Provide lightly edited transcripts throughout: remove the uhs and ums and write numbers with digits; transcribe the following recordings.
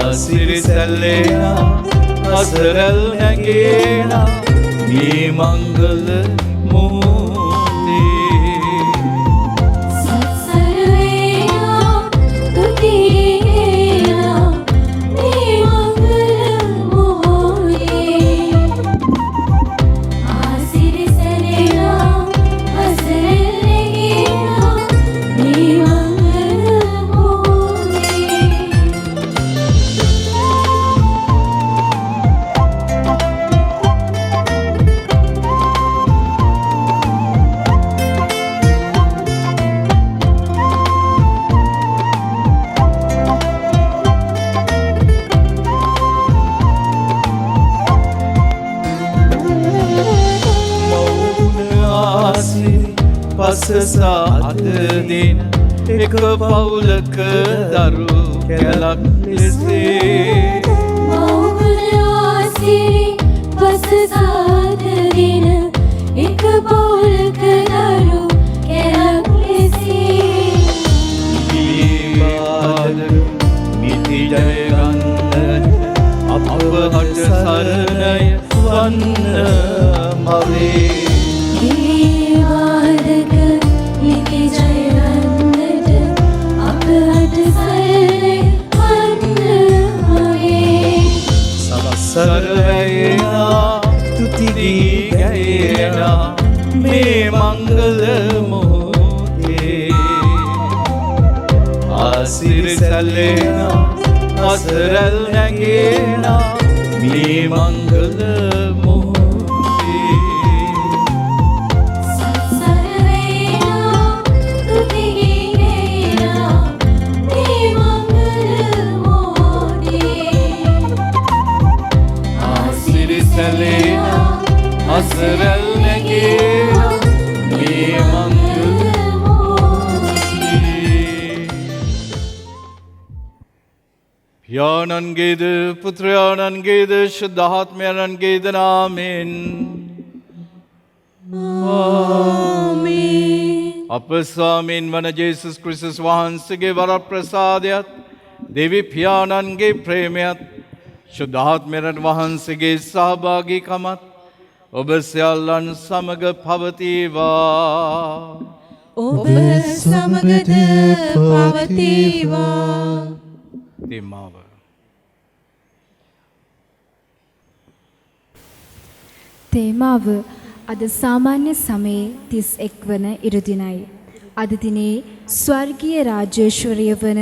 ආසිරිසැල්ලේනා අසරල් නැගේනා මේ මංගල මුහුදේ සත්සරවේනා තුතියේනා මේ මංගල මුහුදේ ආසිරිසැල්ලේනා අසරල් නැගේනා මේ මංගල මුහුදේ පසසා අද දින එක පවුලක දරු කැලක් ලෙසේ මවුගුණ ආසිරි පසසාද දින එක පවුලක දරු කැලක් ලෙසේ නිති ජය ගන්නට අපවට සරණය වන්න මවේ දේවාදක ලිපි ජයවන්නට අපට සරණය වන්න මවේ සරවැයනා තුතිදී ගැයනා මේ මංගල මොහොතේ ආසිරිසැල්ලේනා අසරල් නැගේනා මේ මංගල මොහොතේ සත්සරවේනා තුතියේනා මේ මංගල මොහොතේ ආසිරිසැල්ලේනා අසරල් නැගේනා මේ මංගල පියාණන්ගේද පුත්‍රයාණන්ගේද ශුද්ධාත්මයන්ගේද නාමෙන් අප ස්වාමීන් වන ජේසුස් ක්‍රිස්තුස් වහන්සේගේ වරප්‍රසාදයත් දෙවි පියාණන්ගේ ප්‍රේමයත් ශුද්ධාත්මයන් වහන්සේගේ සහභාගීකමත් ඔබ සියල්ලන් සමග පවතිවා. ඔබ සමගද පවතිවා. තෙමාව තේමාව අද සාමාන්‍ය සමයේ 31 වන ඉරුදිනයි. අද දිනේ ස්වර්ගීය රාජ්‍යශ්වරිය වන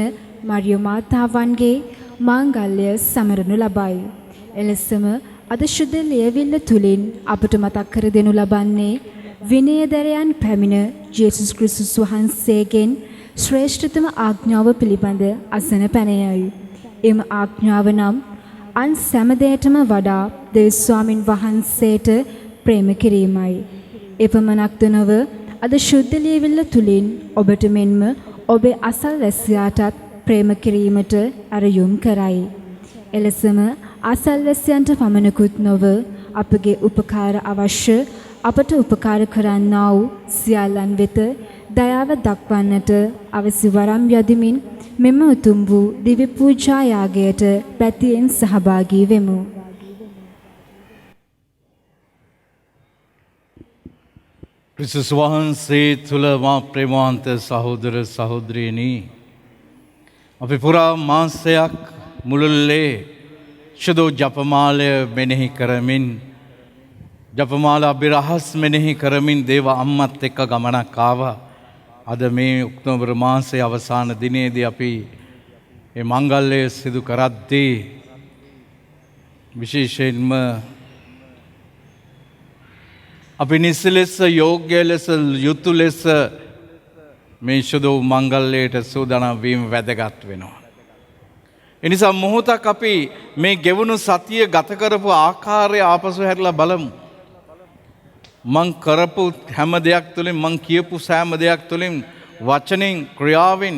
මරියම් මාතාවන්ගේ මාංගල්‍ය සමරනු ලබයි. එලෙසම අද ශුද්ධ ලියවිල්ල තුලින් අපට මතක් කර දෙනු ලබන්නේ විනයදරයන් පැමිණ ජේසුස් ක්‍රිස්තුස් වහන්සේගෙන් ශ්‍රේෂ්ඨතම ආඥාව පිළිබඳ අසන පැනයයි. එම ආඥාව නම් අන් සෑම දෙයකටම වඩා දෙවියන් ස්වාමින් වහන්සේට ප්‍රේම කිරීමයි. එපමණක් නොව අද ශුද්ධ ලියවිල්ල තුලින් ඔබට මෙන්ම ඔබේ අසල්වැසියාටත් ප්‍රේම කිරීමට අරයුම් කරයි. එලෙසම අසල්වැසියන්ට පමණකුත් නොව අපගේ උපකාර අවශ්‍ය අපට උපකාර කරන්නා වූ සියල්ලන් වෙත දයාව දක්වන්නට අවසි වරම් යදිමින් මෙම උතුම් වූ දිව්‍ය පූජා යාගයට පැතියෙන් සහභාගී වෙමු. ක්‍රිස්තුස් වහන්සේ තුළ මා ප්‍රේමාන්ත සහෝදර සහෝදරියනි, අපි පුරා මාසයක් මුළුල්ලේ ශුද්ධ ජපමාලය මෙනෙහි කරමින් ජපමාලා අභිරහස් මෙනෙහි කරමින් දේව අම්මත් එක්ක ගමනක් ආවා. අද මේ ඔක්තෝබර් මාසයේ අවසාන දිනේදී අපි මේ මංගල්‍යය සිදු කරද්දී විශේෂයෙන්ම අපි නිසලෙස යෝග්‍ය ලෙස යුතු ලෙස මේ ශුද්ධ මංගල්‍යයට සූදානම් වීම වැදගත් වෙනවා. එනිසා මොහොතක් අපි මේ ගෙවුණු සතිය ගත කරපු ආකාරය ආපසු හැරලා බලමු. මං කරපු හැම දෙයක් තුළින්, මං කියපු සෑම දෙයක් තුළින්, වචනෙන් ක්‍රියාවෙන්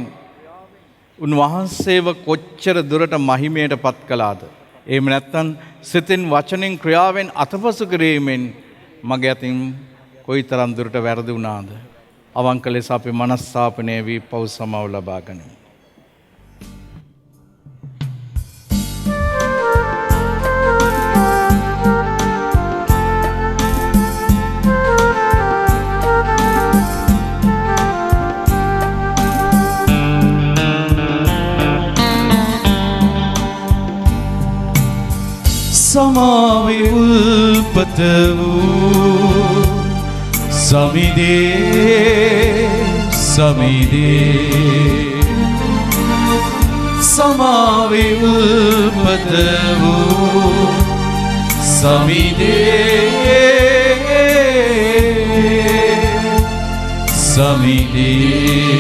උන්වහන්සේව කොච්චර දුරට මහිමයට පත් කළාද? එහෙම නැත්නම් සිතින් වචනෙන් ක්‍රියාවෙන් අතපසු කිරීමෙන් මගේ අතින් කොයිතරම් දුරට වැරදි වුණාද? අවංක ලෙස අපි මනස්සාපනය වී පව් සමව ලබා ගනිමු. සමාවේ උල්පත වූ සමිදේ සමිදේ සමාවේ උල්පත වූ සමිදේ සමිදේ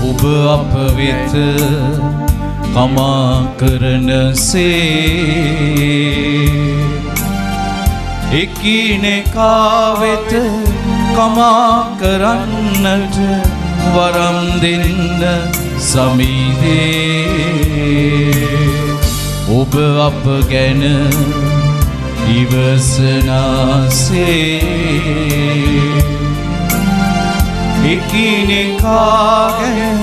ඔබ අප වෙත කමා කරනසේ එකිනෙකා වෙත කමා කරන්නට වරම් දෙන්න සමිදේ ඔබ අප ගැන ඉවසනාසේ එකිනෙකා ගැන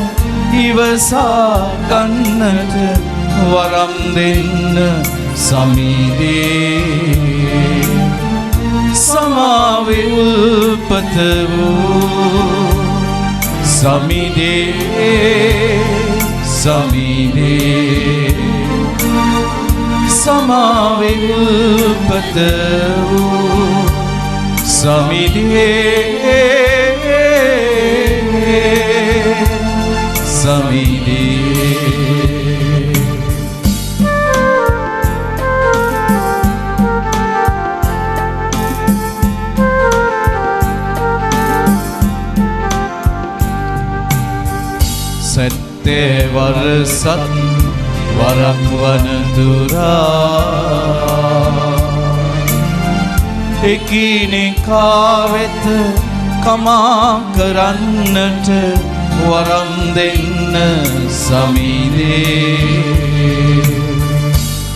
ඉවසා ගන්නට වරම් දෙන්න සමිදේ සමාවේ උල්පත වූ සමිදේ සමිදේ සමාවේ උල්පත වූ සමිදේ සැත්තේ වරසත් වරක් වන තුරා එකිනෙකා වෙත කමා කරන්නට වරම් දෙන්න සමිදේ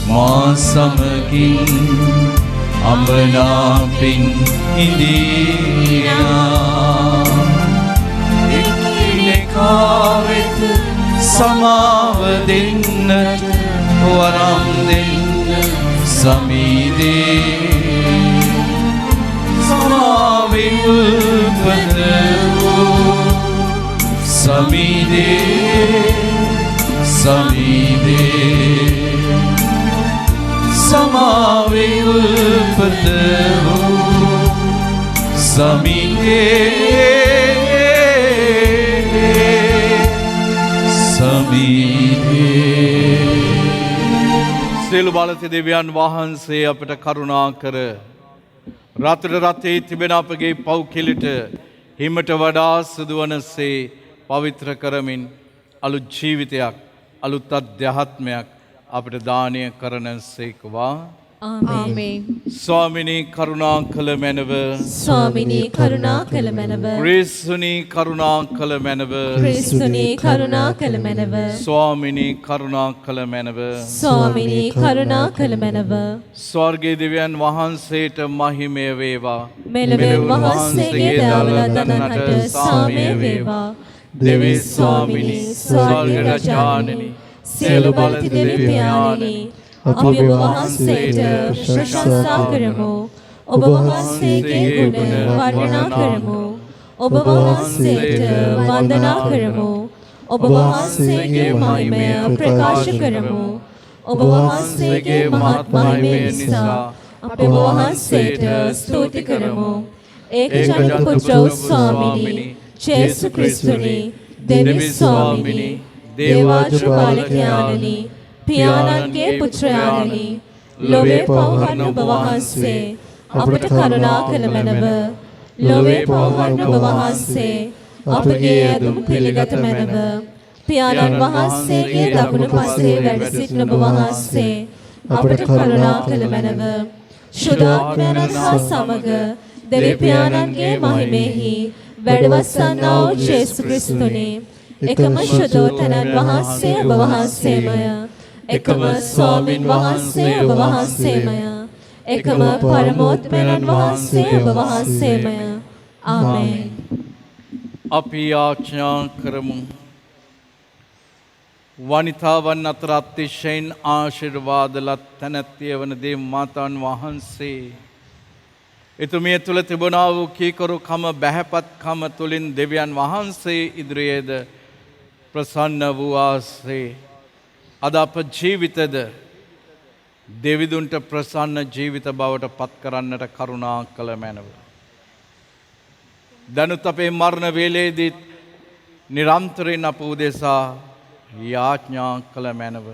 මා සමගින් අඹනාපින් ඉඳීනා එකිනෙකා වෙත සමාව දෙන්නට වරම් දෙන්න සමිදේ සමාවේ උල්පත වූ සමිදේ සමිදේ සමාවේ උල්පත වූ සමිදේ සමිදේ සියලු බලති දෙවියන් වහන්සේ අපට කරුණා කර රාත්‍ර රතේ තිබෙන අපගේ පව් කෙලිට හිමට වඩා සුදුවනසේ පවිත්‍ර කරමින් අලුත් ජීවිතයක් අලුත් අධ්‍යාත්මයක් අපට දානය කරන සේකවා. ආමේන්. ස්වාමිනී කරුණා කළ මැනව ස්වාමිනී කරුණා කළ මැනව ක්‍රිස්තුනී කරුණා කළ මැනව ක්‍රිස්තුනී කරුණා කළ මැනව ස්වාමිනී කරුණා කළ මැනව ස්වාමිනී කරුණා කළ මැනව ස්වර්ගයේ දෙවියන් වහන්සේට මහිමය වේවා. මෙලොව වහන්සේගේ දාවලතනට සාමය වේවා. දෙවි ස්වාමිනී ස්වර්ග රජානනි සියලු බලති දෙවි පියාණනි අපි ඔබ වහන්සේට ප්‍රශංසා කරමු. ඔබ වහන්සේගේ ගුණ වර්ණනා කරමු. ඔබ වහන්සේට වන්දනා කරමු. ඔබ වහන්සේගේ මහිමය ප්‍රකාශ කරමු. ඔබ වහන්සේගේ මහත් මහිමය නිසා අපි ඔබ වහන්සේට ස්තුති කරමු. ඒකජන පුත්‍ර ස්වාමිනී ජේසු ක්‍රිස්තුනි දෙවි ස්වාමිනී දේවාජපාලකයාණනි පියාණන්ගේ පුත්‍රයාණනි ලොවේ පවහන්න ඔබ වහන්සේ අපට කරුණා කළ මැනව. ලොවේ පවහන්න ඔබ වහන්සේ අපගේ ඇදුම් පිළිගත මැනව. පියාණන් වහන්සේගේ දකුණු පසේ වැඩ සිටින ඔබ වහන්සේ අපට කරුණා කළ මැනව. ශුද්ධාත්මයන් හා සමග දෙවි පියාණන්ගේ මහිමෙහි වැඩවසන්නා වූ ජේසු ක්‍රිස්තුනි එකම ශුද්ධෝතනන් වහන්සේ ඔබ වහන්සේමය. එකම ස්වාමින් වහන්සේ ඔබ වහන්සේමය. එකම පරමෝත්මයන් වහන්සේ ඔබ වහන්සේමය. ආමේන්. අපි යාඥා කරමු. වනිතාවන් අතර අතිශයින් ආශිර්වාද ලත් තැනැත්තිය වන දේව මාතාන් වහන්සේ එතුමිය තුළ තිබුණා වූ කීකරුකම බැහැපත්කම තුළින් දෙවියන් වහන්සේ ඉදිරියේද ප්‍රසන්න වූ ආසේ අද අප ජීවිතද දෙවිදුන්ට ප්‍රසන්න ජීවිත බවට පත් කරන්නට කරුණා කළ මැනව. දැනුත් අපේ මරණ වේලේදීත් නිරන්තරයෙන් අප උදෙසා යාඥා කළ මැනව.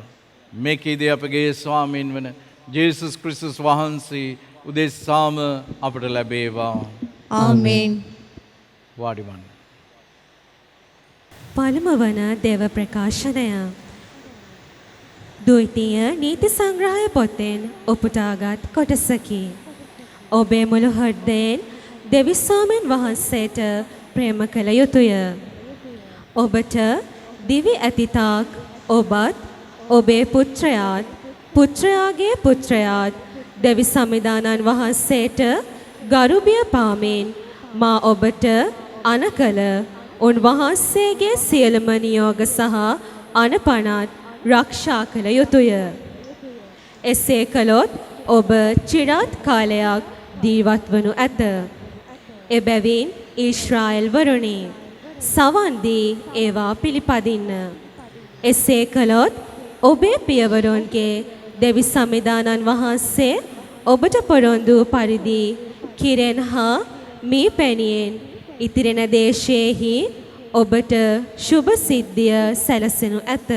මේකේදී අපගේ ස්වාමීන් වන ජේසුස් ක්‍රිස්තුස් වහන්සේ උදෙසාම අපට ලැබේවා. ආමේන්. වාඩි වන්න. පළමු වන දේව ප්‍රකාශනය. ද්විතීය නීති සංග්‍රහය පොතෙන් උපුටාගත් කොටසකි. ඔබේ මුළු හෘදයෙන් දෙවි ස්වාමීන් වහන්සේට ප්‍රේම කළ යුතුය. ඔබට දිවි ඇතිතාක් ඔබත් ඔබේ පුත්‍රයාත් පුත්‍රයාගේ පුත්‍රයාත් දෙවි සමිදානන් වහන්සේට ගරුබිය පාමින් මා ඔබට අනකල උන්වහන්සේගේ සියලුම නියෝග සහ අනපනත් රක්ෂා කළ යුතුය. එසේ කළොත් ඔබ චිරාත් කාලයක් ජීවත් වනු ඇත. එබැවින් ඊශ්‍රායෙල් වරුනි සවන් දී ඒවා පිළිපදින්න. එසේ කළොත් ඔබේ පියවරුන්ගේ දෙවි සමිදානන් වහන්සේ ඔබට පොරොන්දු පරිදි කිරෙන් හා මී පැණියෙන් ඉතිරෙන දේශයේහි ඔබට ශුභ සිද්ධිය සැලසෙනු ඇත.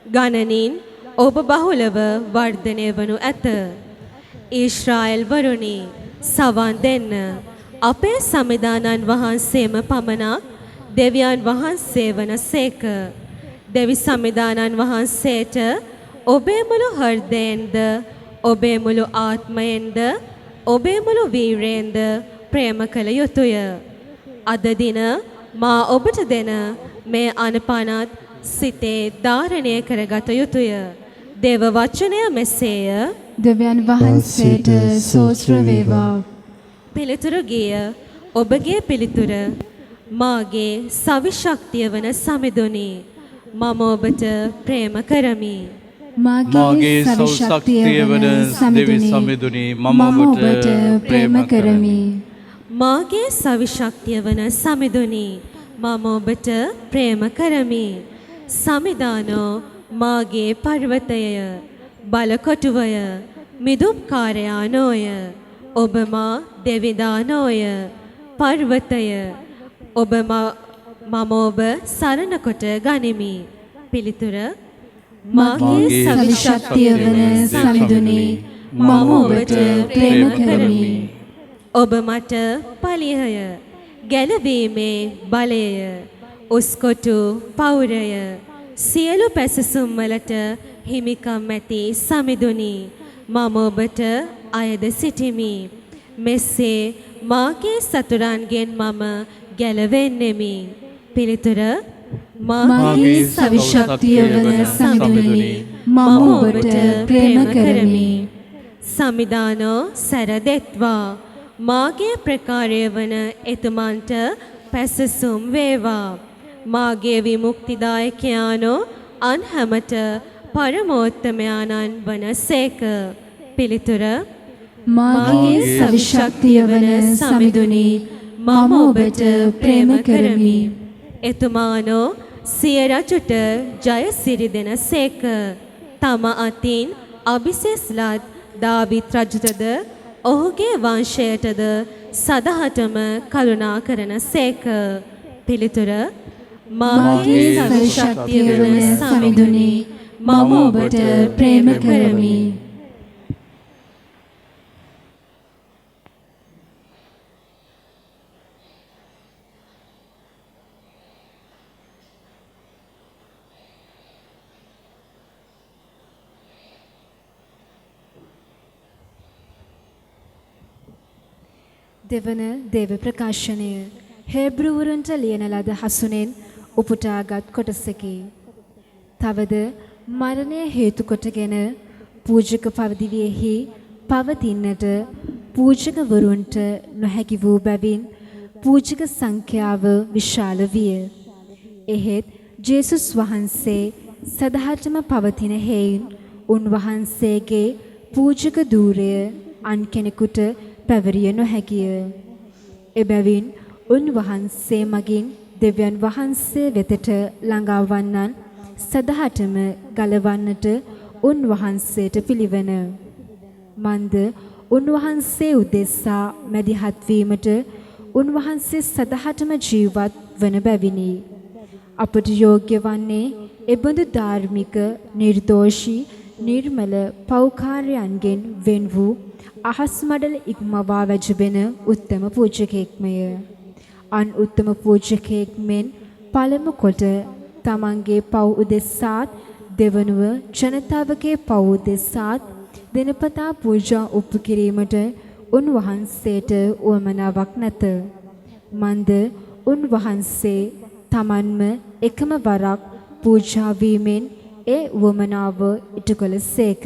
ගණනින් ඔබ බහුලව වර්ධනය වනු ඇත. ඊශ්‍රායෙල් වරුනි සවන් දෙන්න. අපේ සමිදානන් වහන්සේම පමණක් දෙවියන් වහන්සේ වන සේක. දෙවි සමිදානන් වහන්සේට ඔබේ මුළු හෘදයෙන්ද ඔබේ මුළු ආත්මයෙන්ද ඔබේ මුළු වීරයෙන්ද ප්‍රේම කළ යුතුය. අද දින මා ඔබට දෙන මේ අනපනත් සිතේ ධාරණය කරගත යුතුය. දේව වචනය මෙසේය. දෙවියන් වහන්සේට සෝත්‍ර වේවා. පිළිතුරු ගිය ඔබගේ පිළිතුර මාගේ සවිශක්තිය වන සමිඳුනි මම ඔබට ප්‍රේම කරමි. මාගේ සවිශක්තිය වන දෙවි සමිඳුනි මම ඔබට ප්‍රේම කරමි. මාගේ සවිශක්තිය වන සමිඳුනි මම ඔබට ප්‍රේම කරමි. සමිදානෝ මාගේ පර්වතය බලකොටුවය මිදුම්කාරයා නොය. ඔබ මා දෙවිදා නොය. පර්වතය ඔබ මම ඔබ සරණ කොට ගනිමි. පිළිතුර මාගේ සවිශක්තිය වන සමිඳුනි මම ඔබට ප්‍රේම කරමි. ඔබ මට පලිහය ගැලවීමේ බලය උස්කොටු පෞරය සියලු පැසසුම් වලට හිමිකම් ඇති සමිඳුනි මම ඔබට අයද සිටිමි. මෙසේ මාගේ සතුරන්ගෙන් මම ගැලවෙන්නෙමි. පිළිතුර මාගේ සවිශක්තිය වන සමිඳුනි මම ඔබට ප්‍රේම කරමි. සමිදානෝ සැරදෙත්වා මාගේ ප්‍රකාරය වන එතුමන්ට පැසසුම් වේවා. මාගේ විමුක්තිදායකයානෝ අන් හැමට පරමෝත්තමයාණන් වන සේක. පිළිතුර මාගේ සවිශක්තිය වන සමිඳුනි මම ඔබට ප්‍රේම කරමි. එතුමානෝ සිය රජුට ජය සිරි දෙන සේක. තම අතින් අභිසෙස්ලත් දාවිත් රජුටද ඔහුගේ වංශයටද සදහටම කරුණා කරන සේක. පිළිතුර මාගේ සවිශක්තිය වන සමිඳුනි මම ඔබට ප්‍රේම කරමි. දෙවන දේව ප්‍රකාශනය හේබ්‍රුවරුන්ට ලියන ලද හසුනෙන් උපුටාගත් කොටසකි. තවද මරණය හේතු කොටගෙන පූජක පවදිවියෙහි පවතින්නට පූජකවරුන්ට නොහැකි වූ බැවින් පූජක සංඛ්‍යාව විශාල විය. එහෙත් ජේසුස් වහන්සේ සදහටම පවතින හේයින් උන්වහන්සේගේ පූජක ධූරය අන් කෙනෙකුට පැවරිය නොහැකිය. එබැවින් උන්වහන්සේ මගින් දෙවියන් වහන්සේ වෙතට ළඟා වන්නන් සදහටම ගලවන්නට උන්වහන්සේට පිළිවන. මන්ද උන්වහන්සේ උදෙසා මැදිහත් වීමට උන්වහන්සේ සදහටම ජීවත් වන බැවිනි. අපට යෝග්‍ය වන්නේ එබඳු ධාර්මික, නිර්දෝෂී, නිර්මල පෞකාරයන්ගෙන් වෙන් වූ අහස් මඩල ඉක්මවා වැජබෙන උත්තම පූජකෙක්මය. අන් උත්තම පූජකෙක් මෙන් පළමු කොට තමන්ගේ පව් උදෙසාත් දෙවනුව ජනතාවගේ පව් උදෙසාත් දිනපතා පූජා උප්පු කිරීමට උන්වහන්සේට උවමනාවක් නැත. මන්ද උන්වහන්සේ තමන්ම එකම වරක් පූජා වීමෙන් ඒ උවමනාව ඉටු කළසේක.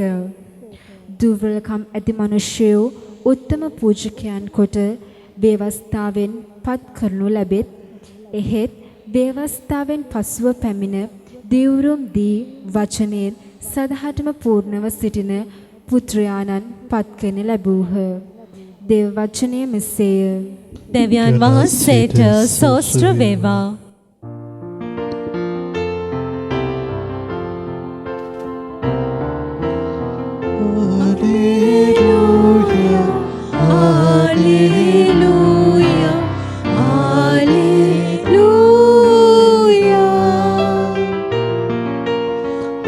දුර්වලකම් ඇති මිනිසයෝ උත්තම පූජකයන් කොට ව්‍යවස්ථාවෙන් පත් කරනු ලැබෙත්. එහෙත් ව්‍යවස්ථාවෙන් පසුව පැමිණ දිවුරුම් දී වචනයෙන් සදහටම පූර්ණව සිටින පුත්‍රයාණන් පත් කරන ලැබූහ. දේව වචනය මෙසේය. දෙවියන් වහන්සේට සෝස්ත්‍ර වේවා. Hallelujah, hallelujah,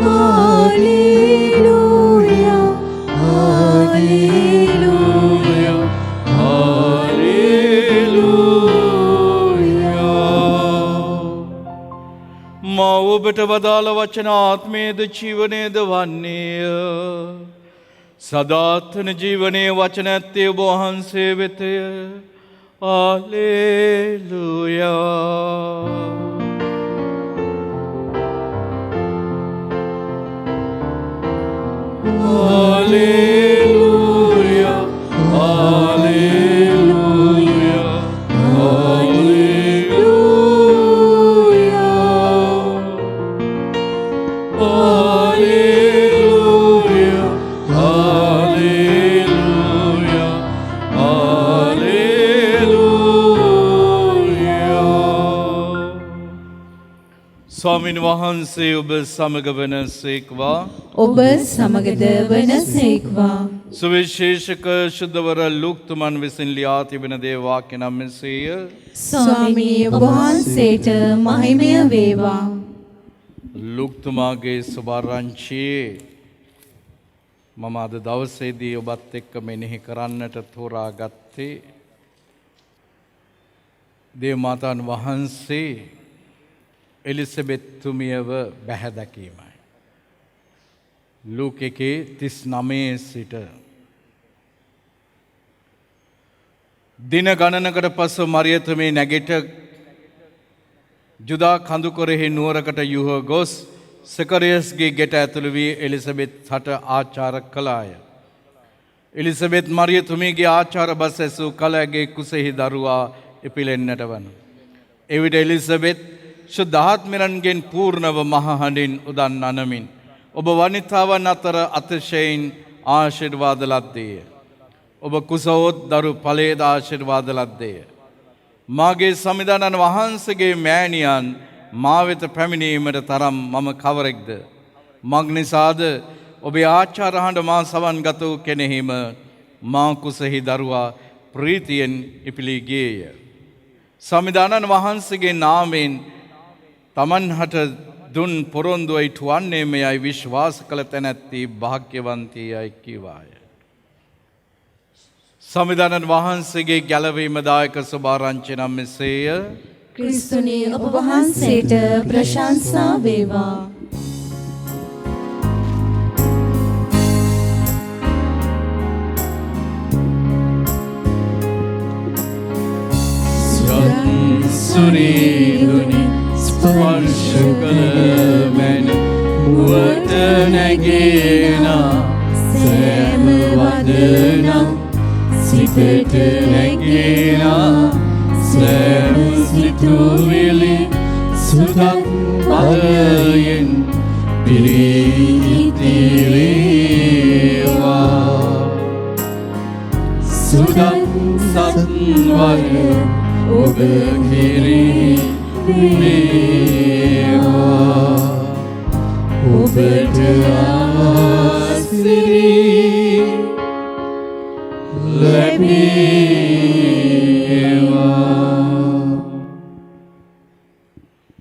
hallelujah, hallelujah, මා ඔබට වදාළ වචන ආත්මේද ජීවනේද වන්නේය. සදාතන ජීවනයේ වචන ඇත්තේ ඔබ වහන්සේ වෙතය. හාලෙලූයා. හාලෙලූයා. හාලෙලූයා. ස්වාමීන් වහන්සේ ඔබ සමග වන සේක්වා. ඔබ සමගද වන සේක්වා. සුවිශේෂක ශුද්ධවර ලූක්තුමන් විසින් ලියා තිබෙන දේ වාක්‍ය නම් මෙසේය. ස්වාමී ඔබ වහන්සේට මහිමය වේවා. ලූක්තුමාගේ සුභාරංචියේ මම අද දවසේදී ඔබත් එක්ක මෙනෙහි කරන්නට තෝරාගත්තේ දේව මාතාන් වහන්සේ එලිසබෙත්තුමියව බැහැදැකීමයි. ලූක 1:39 සිට දින ගණනකට පසු මරියතුමී නැගිට ජුදා කඳුකොරෙහි නුවරකට යුහ ගොස් සකරියස්ගේ ගෙට ඇතුළු වී එලිසබෙත් හට ආචාර කළාය. එලිසබෙත් මරියතුමීගේ ආචාර බස් ඇසූ කල ඇගේ කුසෙහි දරුවා ඉපිලෙන්නට වන. එවිට එලිසබෙත් ශුද්ධාත්මයන්ගෙන් පූර්ණව මහහඬින් උදන් අනමින් ඔබ වනිතාවන් අතර අතිශයින් ආශිර්වාද ලද්දේය. ඔබ කුසවොත් දරු ඵලයේද ආශිර්වාද ලද්දේය. මාගේ සමිදානන් වහන්සේගේ මෑණියන් මා වෙත පැමිණීමට තරම් මම කවරෙක්ද? මක් නිසාද ඔබේ ආචාර හඬ මා සවන් ගත වූ කෙනෙහිම මා කුසෙහි දරුවා ප්‍රීතියෙන් ඉපිලී ගියේය. සමිදානන් වහන්සේගේ නාමයෙන් තමන් හට දුන් පොරොන්දුව ඉටුවන්නේ මෙයයි විශ්වාස කළ තැනැත්ති භාග්‍යවන්තයයි කීවාය. සමිදානන් වහන්සේගේ ගැලවීම දායක සුභාරංචි නම් මෙසේය. ක්‍රිස්තුනි ඔබ වහන්සේට ප්‍රශංසා වේවා. සුරීදුනි ස්පර්ශ කළ මැනි මුවට නැගෙන සෑම වදනම් සිතට නැගෙන සෑම සිතුවිලි සුදක් පදයෙන් පිරිතිරේවා. සුදක් වර ඔබ කෙරෙහි වේවා. ඔබට ආසිරි ලැබේවා.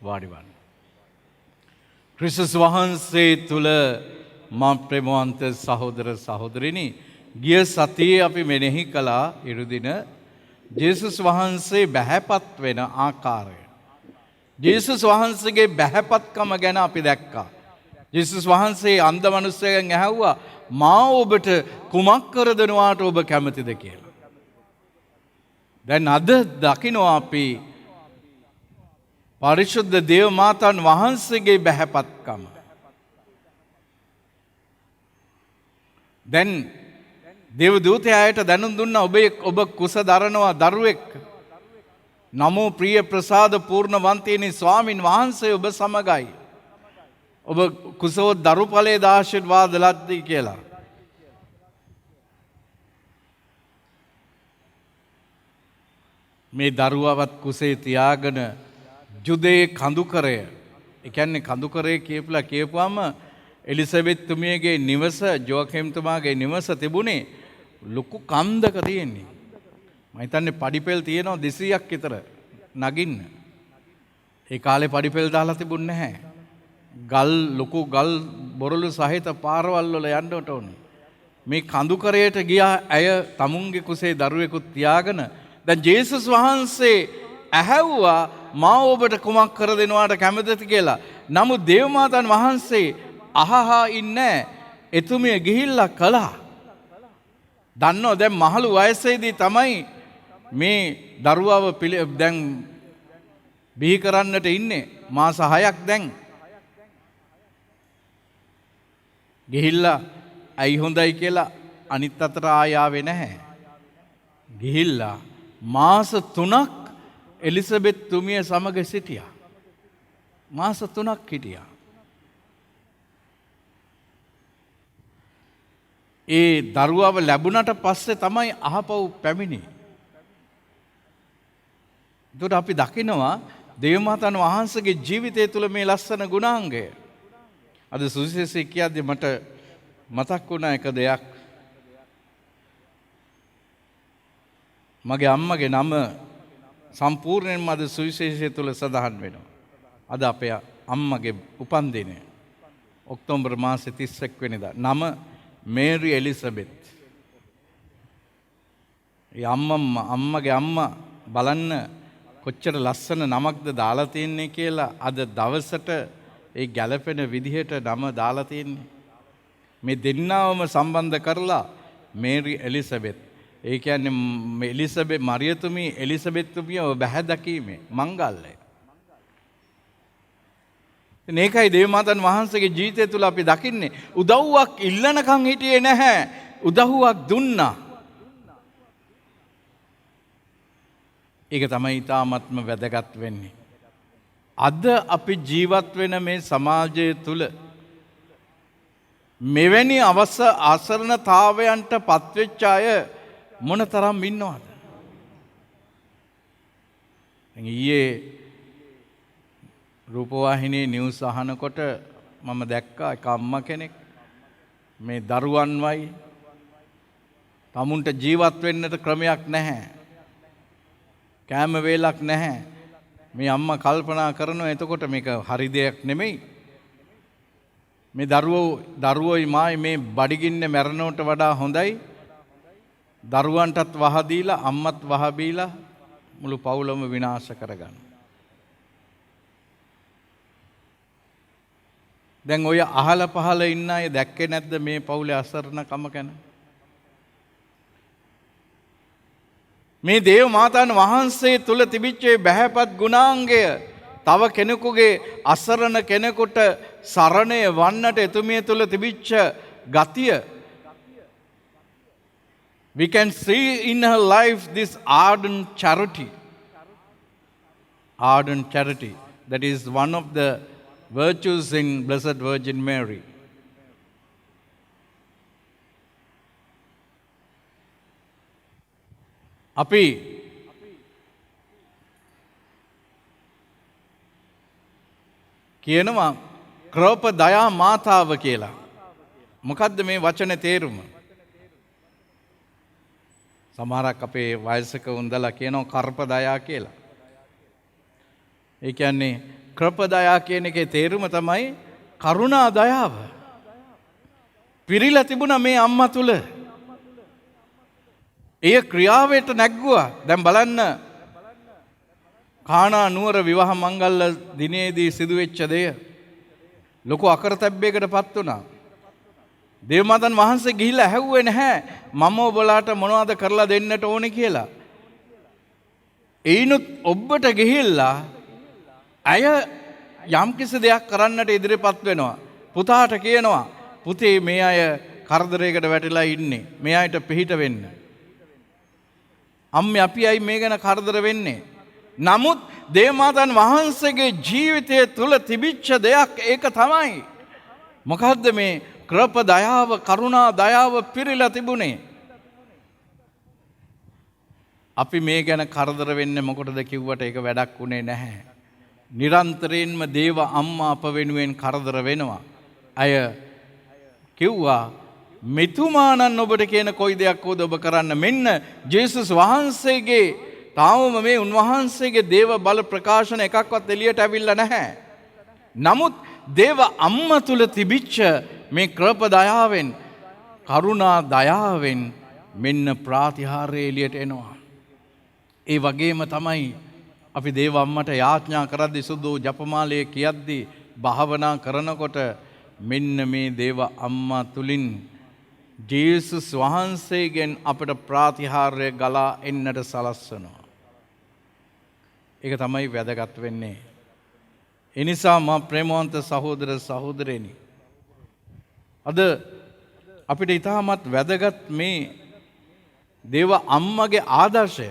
වාඩිවන්න. ක්‍රිස්තුස් වහන්සේ තුල මා ප්‍රේමවන්ත සහෝදර සහෝදරිනි, ගිය සතියේ අපි මෙනෙහි කළා ඉරුදින ජේසුස් වහන්සේ බැහැපත් වෙන ආකාරය. ජේසුස් වහන්සේගේ බැහැපත්කම ගැන අපි දැක්කා. ජේසුස් වහන්සේ අන්ධ මිනිසෙක්ගෙන් ඇහුවා මා ඔබට කුමක් කර දෙනවාට ඔබ කැමතිද කියලා. දැන් අද දකිනවා අපි පරිශුද්ධ දේව මාතන් වහන්සේගේ බැහැපත්කම. දැන් දේව දූතයාට දැනුම් දුන්නා ඔබ කුස දරනවා දරුවෙක්. නමෝ ප්‍රිය ප්‍රසාද පූර්ණවන්තේනි ස්වාමින් වහන්සේ ඔබ සමගයි. ඔබ කුසව දරුඵලයේ ආශිර්වාද ලද්දී කියලා. මේ දරුවවත් කුසේ තියාගෙන ජුදේ කඳුකරය, ඒ කියන්නේ කඳුකරය කියපුවාම එලිසබෙත් තුමියගේ නිවස, ජෝකෙම් තුමාගේ නිවස තිබුණේ ලොකු කන්දක තියෙන්නේ. මම හිතන්නේ පඩිපෙල් තියෙනවා 200ක් විතර නගින්න. ඒ කාලේ පඩිපෙල් දාලා තිබුණ නැහැ. ගල් ලොකු ගල් බොරළු සහිත පාරවල් වල යන්නට ඕනේ. මේ කඳුකරයට ගියා ඇය තමුන්ගේ කුසේ දරුවෙකුත් තියාගෙන. දැන් ජේසුස් වහන්සේ ඇහැව්වා මා ඔබට කුමක් කර දෙනවාට කැමතිද කියලා. නමුත් දේවමාතන් වහන්සේ අහහා ඉන්නේ. එතුමිය ගිහිල්ලා කළා. දන්නෝ දැන් මහලු වයසේදී තමයි මේ දරුවව දැන් බිහි කරන්නට ඉන්නේ. මාස 6ක් දැන්. ගිහිල්ලා ඇයි හොඳයි කියලා අනිත් අතට ආවේ නැහැ. ගිහිල්ලා මාස 3ක් එලිසබෙත් තුමිය සමග සිටියා. මාස 3ක් හිටියා. ඒ දරුවව ලැබුණට පස්සේ තමයි අහපව් පැමිණි. එතකොට අපි දකිනවා දේවමාතන් වහන්සේගේ ජීවිතය තුළ මේ ලස්සන ගුණාංගය. අද සුවිශේෂී කියද්දී මට මතක් වුණා එක දෙයක්. මගේ අම්මගේ නම සම්පූර්ණයෙන්ම අද සුවිශේෂය තුළ සඳහන් වෙනවා. අද අපේ අම්මගේ උපන්දිනය ඔක්තෝබර් මාසේ 31 වෙනිදා. නම මේරි එලිසබෙත්. ඒ අම්මගේ අම්මා බලන්න කොච්චර ලස්සන නමක්ද දාලා තියන්නේ කියලා අද දවසට ඒ ගැළපෙන විදිහට නම දාලා තියන්නේ. මේ දෙන්නාවම සම්බන්ධ කරලා මේරි එලිසබෙත්. ඒ කියන්නේ එලිසබෙත් මරියතුමී එලිසබෙත්තුමියව බැහැ දැකීමේ මංගල්‍යය. මේකයි දේවමාතන් වහන්සේගේ ජීවිතය තුළ අපි දකින්නේ උදව්වක් ඉල්ලනකම් හිටියේ නැහැ. උදව්වක් දුන්නා. ඒක තමයි ඊටාත්ම වැදගත් වෙන්නේ. අද අපි ජීවත් වෙන මේ සමාජය තුළ මෙවැනි අසරණතාවයන්ට පත්වෙච්ච අය මොනතරම් ඉන්නවද? ඊයේ රූපවාහිනියේ නිවුස් අහනකොට මම දැක්කා එක අම්මා කෙනෙක් මේ දරුවන්වයි තමුන්ට ජීවත් වෙන්නට ක්‍රමයක් නැහැ. කෑම වේලක් නැහැ. මේ අම්මා කල්පනා කරනවා එතකොට මේක හරි දෙයක් නෙමෙයි. මේ දරුවෝයි මායි මේ බඩගින්නේ මැරෙනවට වඩා හොඳයි. දරුවන්ටත් වහ දීලා අම්මත් වහ බීලා මුළු පවුලම විනාශ කරගන්න. දැන් ඔය අහල පහල ඉන්න අය දැක්කේ නැද්ද මේ පවුලේ අසරණකම ගැන? මේ දේව මාතාන් වහන්සේ තුල තිබිච්ච බැහැපත් ගුණාංගය තව කෙනෙකුගේ අසරණ කෙනෙකුට සරණය වන්නට එතුමිය තුල තිබිච්ච ගතිය. We can see in her life this ardent charity. Ardent charity. That is one of the virtues in Blessed Virgin Mary. අපි කියනවා ක්‍රෝප දයා මාතාව කියලා. මොකද්ද මේ වචනේ තේරුම? සමහරක් අපේ වයසක උන්දලා කියනවා කර්ප දයා කියලා. ඒ කියන්නේ ක්‍රප දයා කියන එකේ තේරුම තමයි කරුණා දයාව. පිරීලා තිබුණා මේ අම්මා තුල. එය ක්‍රියාවට නැග්ගුවා. දැන් බලන්න කානා නුවර විවාහ මංගල්‍ය දිනේදී සිදුවෙච්ච දෙය ලොකු අකරතැබ්බයකටපත් වුණා. දේවමාතන් වහන්සේ ගිහිල්ලා ඇහුවේ නැහැ මම ඔබලාට මොනවද කරලා දෙන්නට ඕනේ කියලා. ඒනොත් ඔබට ගිහිල්ලා අය යම්කිසි දෙයක් කරන්නට ඉදිරිපත් වෙනවා. පුතාට කියනවා පුතේ මේ අය කරදරයකට වැටිලා ඉන්නේ. මේ අයට පිහිට වෙන්න. අම්මේ අපි අයි මේ ගැන කරදර වෙන්නේ. නමුත් දේවමාතන් වහන්සේගේ ජීවිතය තුළ තිබිච්ච දෙයක් ඒක තමයි. මොකද්ද මේ කෘප දයාව කරුණා දයාව පිරීලා තිබුණේ. අපි මේ ගැන කරදර වෙන්නේ මොකටද කිව්වට ඒක වැඩක් උනේ නැහැ. නිරන්තරයෙන්ම දේව අම්මා අප වෙනුවෙන් කරදර වෙනවා. අය කිව්වා මෙතුමාණන් ඔබට කියන කොයි දෙයක් හොද ඔබ කරන්න. මෙන්න ජේසුස් වහන්සේගේ තාමම මේ උන්වහන්සේගේ දේව බල ප්‍රකාශන එකක්වත් එළියට ඇවිල්ලා නැහැ. නමුත් දේව අම්මා තුල තිබිච්ච මේ කෘප දයාවෙන් කරුණා දයාවෙන් මෙන්න ප්‍රාතිහාර්ය එළියට එනවා. ඒ වගේම තමයි අපි දේව අම්මට යාඥා කරද්දී සුදු ජපමාලයේ කියද්දී භාවනා කරනකොට මෙන්න මේ දේව අම්මා තුලින් ජේසුස් වහන්සේගෙන් අපට ප්‍රාතිහාර්ය ගලා එන්නට සලස්වනවා. ඒක තමයි වැදගත් වෙන්නේ. ඒ නිසා මා ප්‍රේමවන්ත සහෝදර සහෝදරයනි අද අපිට ඊටමත් වැදගත් මේ දේව අම්මගේ ආදර්ශය.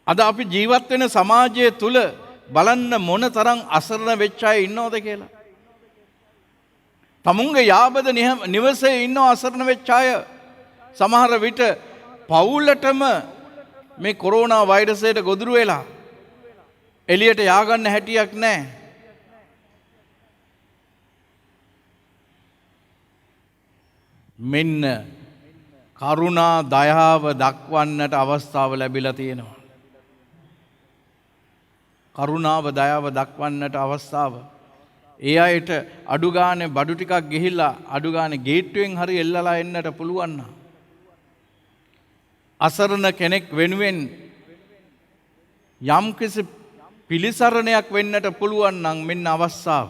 අද අපි ජීවත් වෙන සමාජය තුල බලන්න මොන තරම් අසරණ වෙච්ච අය ඉන්නවද කියලා. තමුන්ගේ යාබද නිවසේ ඉන්න අසරණ වෙච්ච අය සමහර විට පවුලටම මේ කොරෝනා වෛරසයට ගොදුරු වෙලා එළියට ය아가න්න හැටියක් නැහැ. මෙන්න කරුණා දයාව දක්වන්නට අවස්ථාව ලැබිලා තියෙනවා. කරුණාව දයාව දක්වන්නට අවස්ථාව. ඒ අයට අඩු ගානේ බඩු ටිකක් ගිහිල්ලා අඩු ගානේ ගේට්ටුවෙන් හරි එල්ලලා එන්නට පුළුවන් නම් අසරණ කෙනෙක් වෙනුවෙන් යම්කිසි පිළිසරණයක් වෙන්නට පුළුවන් නම් මෙන්න අවස්ථාව.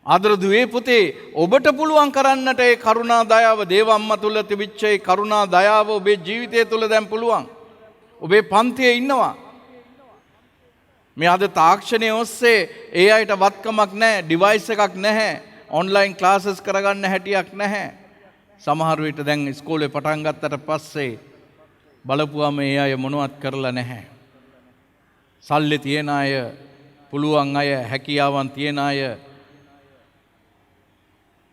ආදර දුවේ පුතේ ඔබට පුළුවන් කරන්නට ඒ කරුණා දයාව දේව අම්මා තුල තිබිච්ච ඒ කරුණා දයාව ඔබේ ජීවිතය තුල දැන් පුළුවන්. ඔබේ පන්තියේ ඉන්නවා. මේ අද තාක්ෂණය ඔස්සේ ඒ අයට වත්කමක් නැහැ, ඩිවයිස් එකක් නැහැ, ඔන්ලයින් ක්ලාසස් කරගන්න හැටියක් නැහැ. සමහර විට දැන් ඉස්කෝලේ පටන් ගත්තට පස්සේ බලපුවාම ඒ අය මොනවත් කරලා නැහැ. සල්ලි තියන අය, පුළුවන් අය, හැකියාවන් තියන අය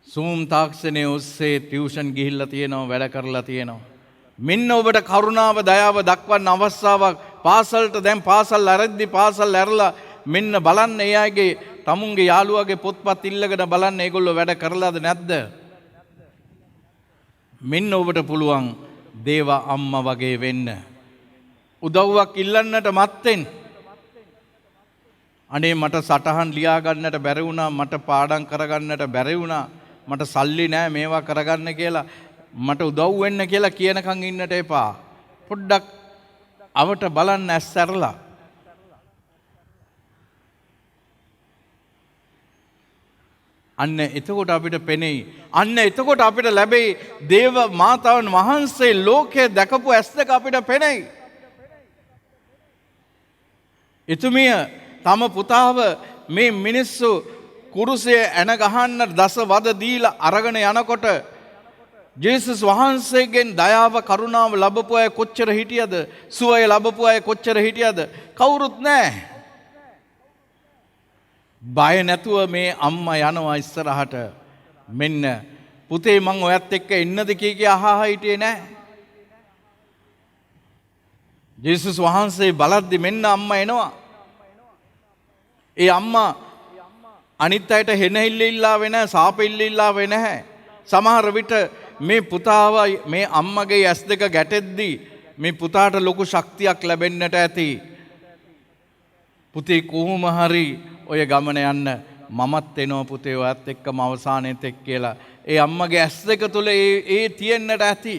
සූම් තාක්ෂණය ඔස්සේ ටියුෂන් ගිහිල්ලා තියෙනවා, වැඩ කරලා තියෙනවා. මෙන්න ඔබට කරුණාව දයාව දක්වන්න අවස්ථාවක්. පාසල්ට දැන් පාසල් ඇරද්දි පාසල් ඇරලා මෙන්න බලන්න ඒ අයගේ තමුන්ගේ යාළුවාගේ පොත්පත් ඉල්ලගෙන බලන්න ඒගොල්ලෝ වැඩ කරලාද නැද්ද? මෙන්න ඔබට පුළුවන් දේව අම්මා වගේ වෙන්න. උදව්වක් ඉල්ලන්නට මත්තෙන් අනේ මට සටහන් ලියා ගන්නට බැරි වුණා, මට පාඩම් කරගන්නට බැරි වුණා, මට සල්ලි නැහැ මේවා කරගන්න කියලා, මට උදව් වෙන්න කියලා කියනකන් ඉන්නට එපා. පොඩ්ඩක් අවට බලන්න ඇස්සරලා. අන්න එතකොට අපිට පෙනෙයි. අන්න එතකොට අපිට ලැබෙයි දේව මාතාවන් වහන්සේ ලෝකයේ දැකපු ඇස් දෙක අපිට පෙනෙයි. එතුමිය තම පුතාව මේ මිනිස්සු කුරුසයේ ඇන ගහන්න දස වද දීලා අරගෙන යනකොට ජේසුස් වහන්සේගෙන් දයාව කරුණාව ලැබපු අය කොච්චර හිටියද? සුවය ලැබපු අය කොච්චර හිටියද? කවුරුත් නැහැ. බය නැතුව මේ අම්මා යනවා ඉස්සරහට. මෙන්න පුතේ මං ඔයත් එක්ක එන්නද කී අහා හිටියේ නැහැ. ජේසුස් වහන්සේ බලද්දි මෙන්න අම්මා එනවා. ඒ අම්මා අනිත් අයට හෙන ඉල්ලීලාවේ නැහැ, සාප ඉල්ලීලාවේ නැහැ. සමහර විට මේ පුතාව මේ අම්මගේ ඇස් දෙක ගැටෙද්දී මේ පුතාට ලොකු ශක්තියක් ලැබෙන්නට ඇති. පුතේ කොහොම හරි ඔය ගමන යන්න මමත් එනවා පුතේ ඔයත් එක්කම අවසානයේත් එක් කියලා. ඒ අම්මගේ ඇස් දෙක තුල ඒ තියෙන්නට ඇති.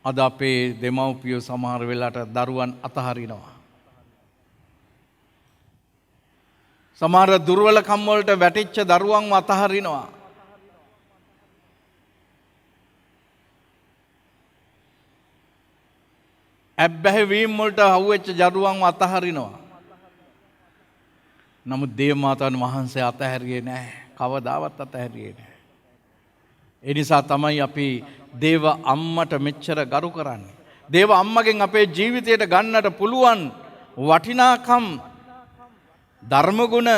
අද අපේ දෙමව්පියෝ සමහර වෙලාවට දරුවන් අතහරිනවා. සමහර දුර්වලකම් වලට වැටිච්ච දරුවන්ව අතහරිනවා. ඇබ්බැහි වීම වලට හවුවෙච්ච දරුවන්ව අතහරිනවා. නමුත් දේවමාතාන් වහන්සේ අතහැරියේ නැහැ. කවදාවත් අතහැරියේ නැහැ. ඒ නිසා තමයි අපි දේව අම්මට මෙච්චර ගරු කරන්නේ. දේව අම්මගෙන් අපේ ජීවිතයට ගන්නට පුළුවන් වටිනාකම් ධර්මගුණ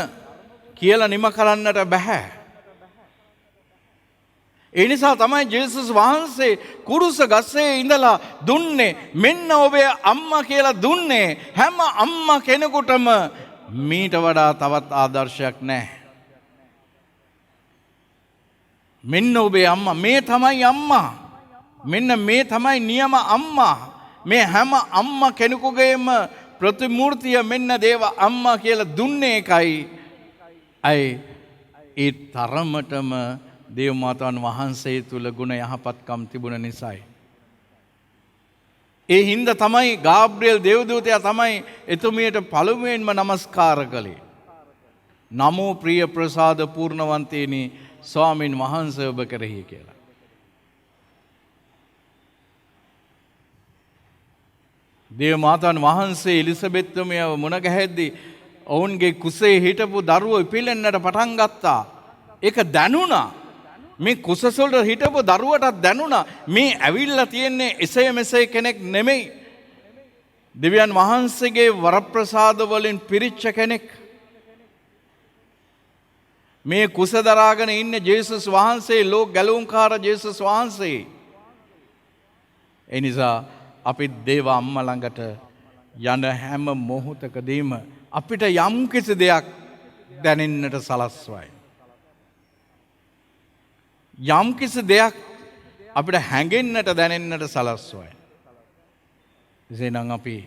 කියලා නිම කරන්නට බෑ. ඒ නිසා තමයි ජේසුස් වහන්සේ කුරුස ගස්සේ ඉඳලා දුන්නේ මෙන්න ඔබේ අම්මා කියලා දුන්නේ. හැම අම්මා කෙනෙකුටම මීට වඩා තවත් ආදර්ශයක් නැහැ. මෙන්න ඔබේ අම්මා, මේ තමයි අම්මා. මෙන්න මේ තමයි නියම අම්මා. මේ හැම අම්මා කෙනෙකුගේම ප්‍රතිමූර්තිය මෙන්න දේව අම්මා කියලා දුන්නේ එකයි. ඒ තරමටම දේව මාතාන් වහන්සේ තුල ගුණ යහපත්කම් තිබුණ නිසායි. ඒ හින්දා තමයි ගාබ්‍රියල් දේවදූතයා තමයි එතුමියට පළමුවෙන්ම নমස්කාර කළේ. නමෝ ප්‍රිය ප්‍රසාද පූර්ණවන්තේනි ස්වාමින් වහන්සේ ඔබ කෙරෙහි කියලා. දේව මාතාන් වහන්සේ එලිසබෙත්තුමියව මුණ ගැහෙද්දී ඔවුන්ගේ කුසේ හිටපු දරුවෝ ඉපිලෙන්නට පටන් ගත්තා. ඒක දැනුණා. මේ කුසසොල්ට හිටපු දරුවටත් දැනුණා මේ ඇවිල්ලා තියෙන්නේ එසේ මෙසේ කෙනෙක් නෙමෙයි. දෙවියන් වහන්සේගේ වරප්‍රසාද වලින් පිරිච්ච කෙනෙක්. මේ කුස දරාගෙන ඉන්නේ ජේසුස් වහන්සේ, ලෝක ගැලවුම්කාර ජේසුස් වහන්සේ. ඒ නිසා අපි දේව අම්මා ළඟට යන හැම මොහොතකදීම අපිට යම් කිසි දෙයක් දැනෙන්නට සලස්වයි. යම් කිසි දෙයක් අපිට හැඟෙන්නට දැනෙන්නට සලස්වයි. එසේනම් අපි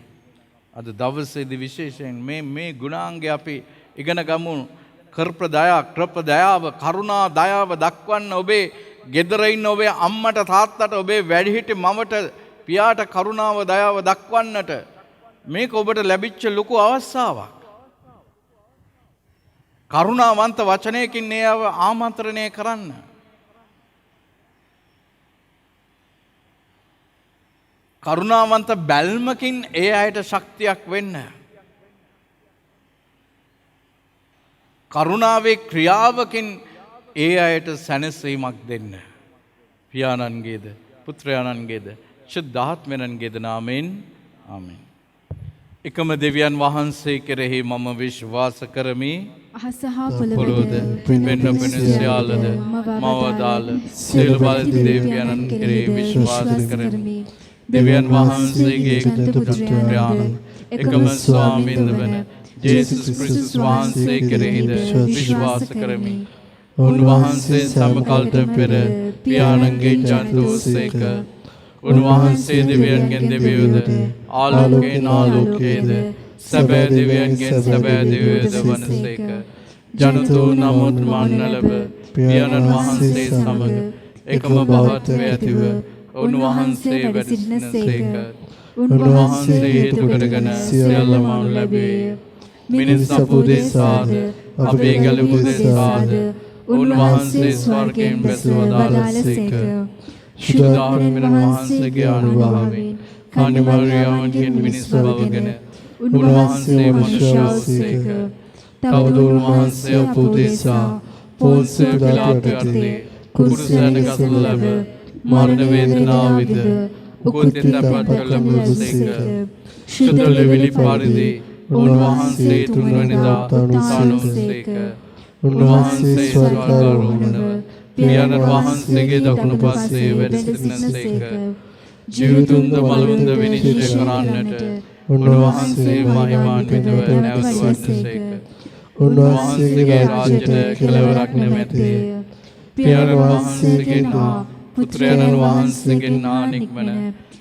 අද දවසේදී විශේෂයෙන් මේ ගුණාංගය අපි ඉගෙන ගමු. කෘපදයාව, කරුණා දයාව දක්වන්න ඔබේ ගෙදර ඉන්න ඔබේ අම්මට තාත්තට ඔබේ වැඩිහිටි මවට පියාට කරුණාව දයාව දක්වන්නට මේක ඔබට ලැබිච්ච ලොකු අවස්ථාවක්. කරුණාවන්ත වචනයකින් ඒව ආමන්ත්‍රණය කරන්න. කරුණාවන්ත බැල්මකින් ඒ අයට ශක්තියක් වෙන්න. කරුණාවේ ක්‍රියාවකින් ඒ අයට සැනසීමක් දෙන්න. පියාණන්ගේද පුත්‍රයාණන්ගේද ශුද්ධාත්මයන්ගේද නාමයෙන් ආමෙන්. එකම දෙවියන් වහන්සේ කෙරෙහි මම විශ්වාස කරමි. අහස හා පොළොවද වෙන්න සියල්ලද මවදාල සියලු බලති දෙවියන් කෙරෙහි විශ්වාස කරමි. දෙවියන් වහන්සේගේ පුත්‍රයාණන් එකම ස්වාමීන් වන ජේසුස් ක්‍රිස්තුස් වහන්සේ කෙරෙහිද විශ්වාස කරමි. උන්වහන්සේ සමකල්ට පෙර පියාණන්ගේ ජන්තුසේක. උන්වහන්සේ දෙවියන්ගෙන් දෙවියෝද ආලෝකයෙන් ආලෝකයේද සැබෑ දෙවියන්ගෙන් සැබෑ දෙවියෝද වනසේක. ජනතෝ නමුත් මන්නලබ පියාණන් වහන්සේ සමග එකම භවත්වය ඇතිව උන්වහන්සේ වැඩසිටිනසේක. උන්වහන්සේ හේතු කරගෙන සියල්ලම ලැබේ. මිනිස් සපුදේසාද අපේ ගැලවුදේසාද උන්වහන්සේ ස්වර්ගයෙන් බැසවදාළසේක. ශුද්ධාත්මයන් වහන්සේගේ අනුභවයෙන් කන්‍යමරියාවන්ගෙන් මිනිස් බවගෙන උන්වහන්සේ මනුෂ්‍යවසේක. තවද උන්වහන්සේ අපෝදේසා පොන්සේ පිලාතුගේ කුරුසයන්ගත ලැබ මරණ වේදනාව විද උකුතිත පටල මුසේක. ශුද්ධ ලෙවිලි පරිදි උන්වහන්සේ තුන්වැනිදා උත්සාහනසේක. උන්වහන්සේ ස්වර්ගාරෝහණව පියාණන් වහන්සේගේ දකුණු පස්සේ වැඩ සිටිනසේක. ජීවිතුන්ද මලවුන්ද විනිශ්චය කරන්නට උන්වහන්සේ මහිමාන්විතව නැවත වඩසේක. උන්වහන්සේගේ රාජ්‍යයට කෙලවරක් නැමැත්තේ. පියාණන් වහන්සේගෙන් හා පුත්‍රයන්න් වහන්සේගෙන් නික්මන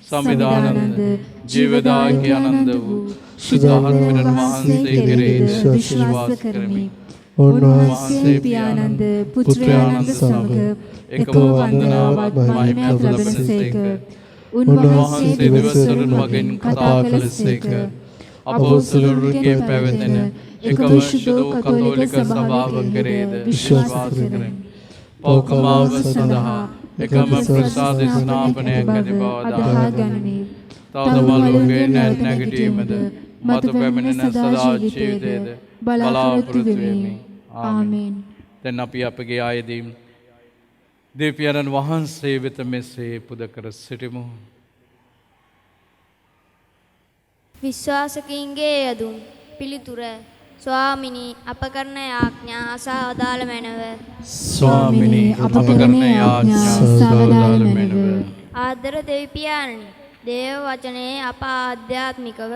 සම්විධානන්ද ජීවදායක ආනන්ද වූ සුද්ධාත්මයන් වහන්සේ කෙරෙහි විශ්වාස කරමි. උන්වහන්සේ පියාණන්ද පුත්‍රයාණන්ද සමග එකම වන්දනාවක් මහිමයක් ලබනසේක. උන්වහන්සේ දෙවසරුන් වගෙන් කතා කළසේක. අපොස්තලරුන්ගේ පැවැතෙන එකම ශුද්ධ කතෝලික සභාව කෙරෙහිද විශ්වාස කරමි. පෞකමාව සඳහා එකම ප්‍රසාද ස්නාපනයක් ඇති බව අදහා ගනිමි. තවදමලුගේ නැගිටීමද මතු පැමිණෙන සදා ජීවිතයේද බලාපොරොත්තු වෙමි. ආමේන්. දැන් අපි අපගේ ආයදීම් දෙවියන් වහන්සේ වෙත මෙසේ පුද කර සිටිමු. විශ්වාසකින්ගේ යදුම් පිළිතුර ස්වාමිනී අප කරන යාඥා අසාදාළ මැනව. ස්වාමිනී අප කරන යාඥා අසාදාළ මැනව. ආදර දෙවි පියාණනි, දේව වචනේ අප ආධ්‍යාත්මිකව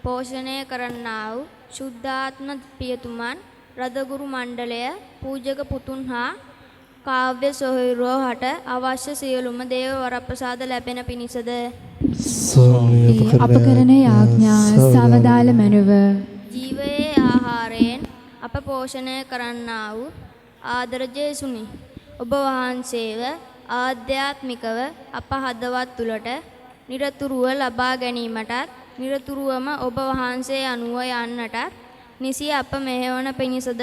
පෝෂණය කරන්නා වූ ශුද්ධාත්ම පියතුමන් රදගුරු මණ්ඩලය පූජක පුතුන් හා කාව්‍ය සොහොයුරෝ හට අවශ්‍ය සියලුම දේව වරප්‍රසාද ලැබෙන පිණිසද අප කරන යාඥා සවදාළ මැනව. ජීවයේ ආහාරයෙන් අප පෝෂණය කරන්නා වූ ආදර ජේසුනි, ඔබ වහන්සේව ආධ්‍යාත්මිකව අප හදවත් තුළට නිරතුරුව ලබා ගැනීමටත් නිරතුරුවම ඔබ වහන්සේ අනුව යන්නටත් නිසි අප මෙහෙවන පිණිසද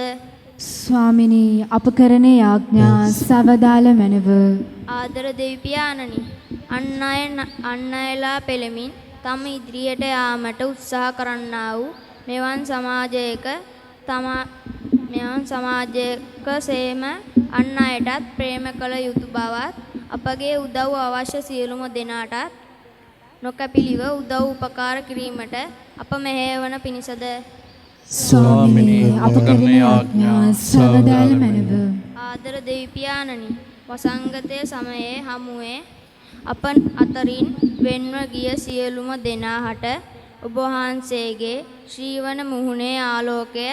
ස්වාමිනී අප කරන යාඥා සවදාළ මැනව. ආදර දෙවි පියාණනි, අන් අයලා පෙළමින් තම ඉදිරියට යාමට උත්සාහ කරන්නා වූ මෙවන් සමාජයක සේම අන් අයටත් ප්‍රේම කළ යුතු බවත් අපගේ උදව් අවශ්‍ය සියලුම දෙනාටත් නොකැපිලිව උදව් උපකාර කිරීමට අප මෙහෙයවන පිණිසද ස්වාමිනී අප කරන යාඥා සවදාළ මැනව. ආදර දෙවි පියාණනි, වසංගතය සමයේ හමුවේ අප අතරින් වෙන්ව ගිය සියලුම දෙනාහට ඔබ වහන්සේගේ ශ්‍රීවන මුහුණේ ආලෝකය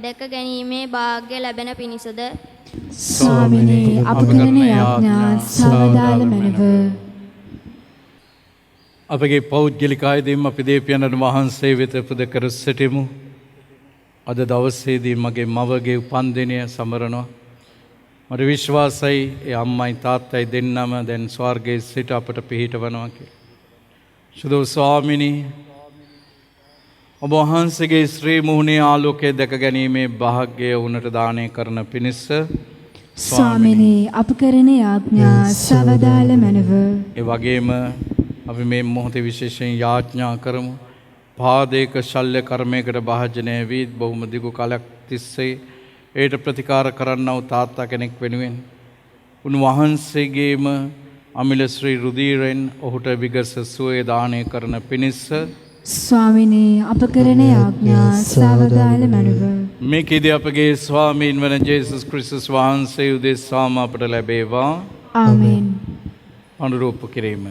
දැක ගැනීමේ වාග්ය ලැබෙන පිණිසද ස්වාමිනී අප කරන යාඥා සවදාළ මැනව. අපගේ පෞද්ගලික ආයදීම් අපි දෙවියන් වහන්සේ වෙත පුද කර සිටිමු. අද දවසේදී මගේ මවගේ උපන්දිනය සමරනවා. මට විශ්වාසයි ඒ අම්මයි තාත්තයි දෙන්නම දැන් ස්වර්ගයේ සිට අපට පිහිටවනවා කියලා. සුදු ස්වාමිනී, ඔබ වහන්සේගේ ශ්‍රී මුහුණේ ආලෝකය දැක ගැනීමේ වාග්ය උනට දානය කරන පිණිස ස්වාමිනී අප කරන යාඥා සවදාළ මැනව. ඒ වගේම අපි මේ මොහොතේ විශේෂයෙන් යාඥා කරමු. පාදයක ශල්‍ය කර්මයකට භාජනය වී බොහොම දිගු කාලයක් තිස්සේ ඒට ප්‍රතිකාර කරන්නව තාත්තා කෙනෙක් වෙනුවෙන් උන්වහන්සේගේම අමිල ශ්‍රී රුධිරෙන් ඔහුට විගස සුවය දානය කරන පිණිස ස්වාමිනී අප කරන යාඥා සවදාළ මැනව. මේකෙදී අපගේ ස්වාමීන් වන ජේසුස් ක්‍රිස්තුස් වහන්සේ උදෙසාම අපට ලැබේවා. ආමේන්. අනුරූප කිරීම.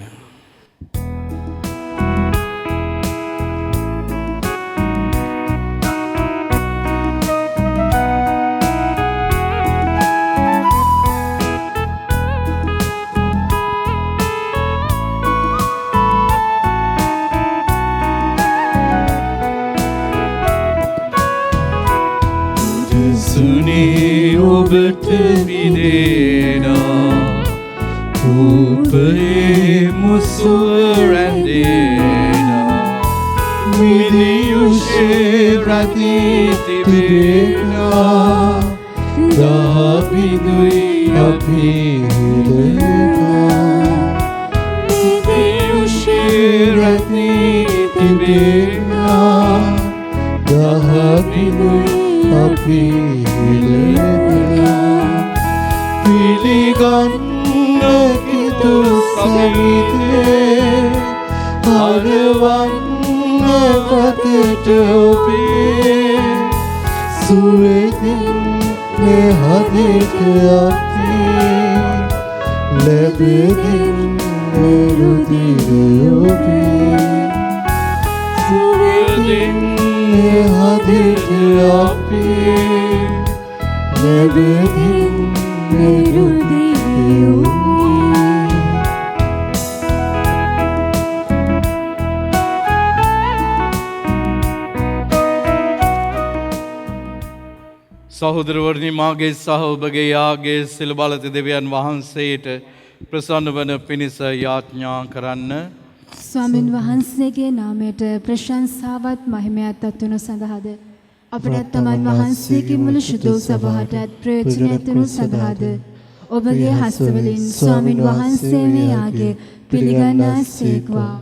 ඔබට විදේනා රූපයේ මුසුව රැඳේනා මිනියුෂේ රැඳී තිබේනා දාවිදුයි අපිහිලෙනා මිනියුෂේ රැඳී තිබේනා දාවිදුයි අපිහිලෙනා පිළිගන්න කිතු සමිතේ හරවන්න වතට ඔබේ සුවේදින් හදේට අති ලැබෙදින් රුධිර ඔබේ සුවදින් හදිට අපි නැවතින් නිරුදියුමි. සහෝදරවරනි මාගේ සහ ඔබගේ යාගේ සිල් බලති දෙවියන් වහන්සේට ප්‍රසන්න වන පිණිස යාඥා කරන්න. ස්වාමින් වහන්සේගේ නාමයට ප්‍රශංසාවත් මහිමයත් අත්වනු සඳහාද අපට තමන් වහන්සේගේ මුළු ශුද්ධ සභාවටත් ප්‍රයෝජනයක් වනු සඳහාද ඔබගේ හස්තවලින් ස්වාමින් වහන්සේ මේ යාගේ පිළිගන්නා සේක්වා.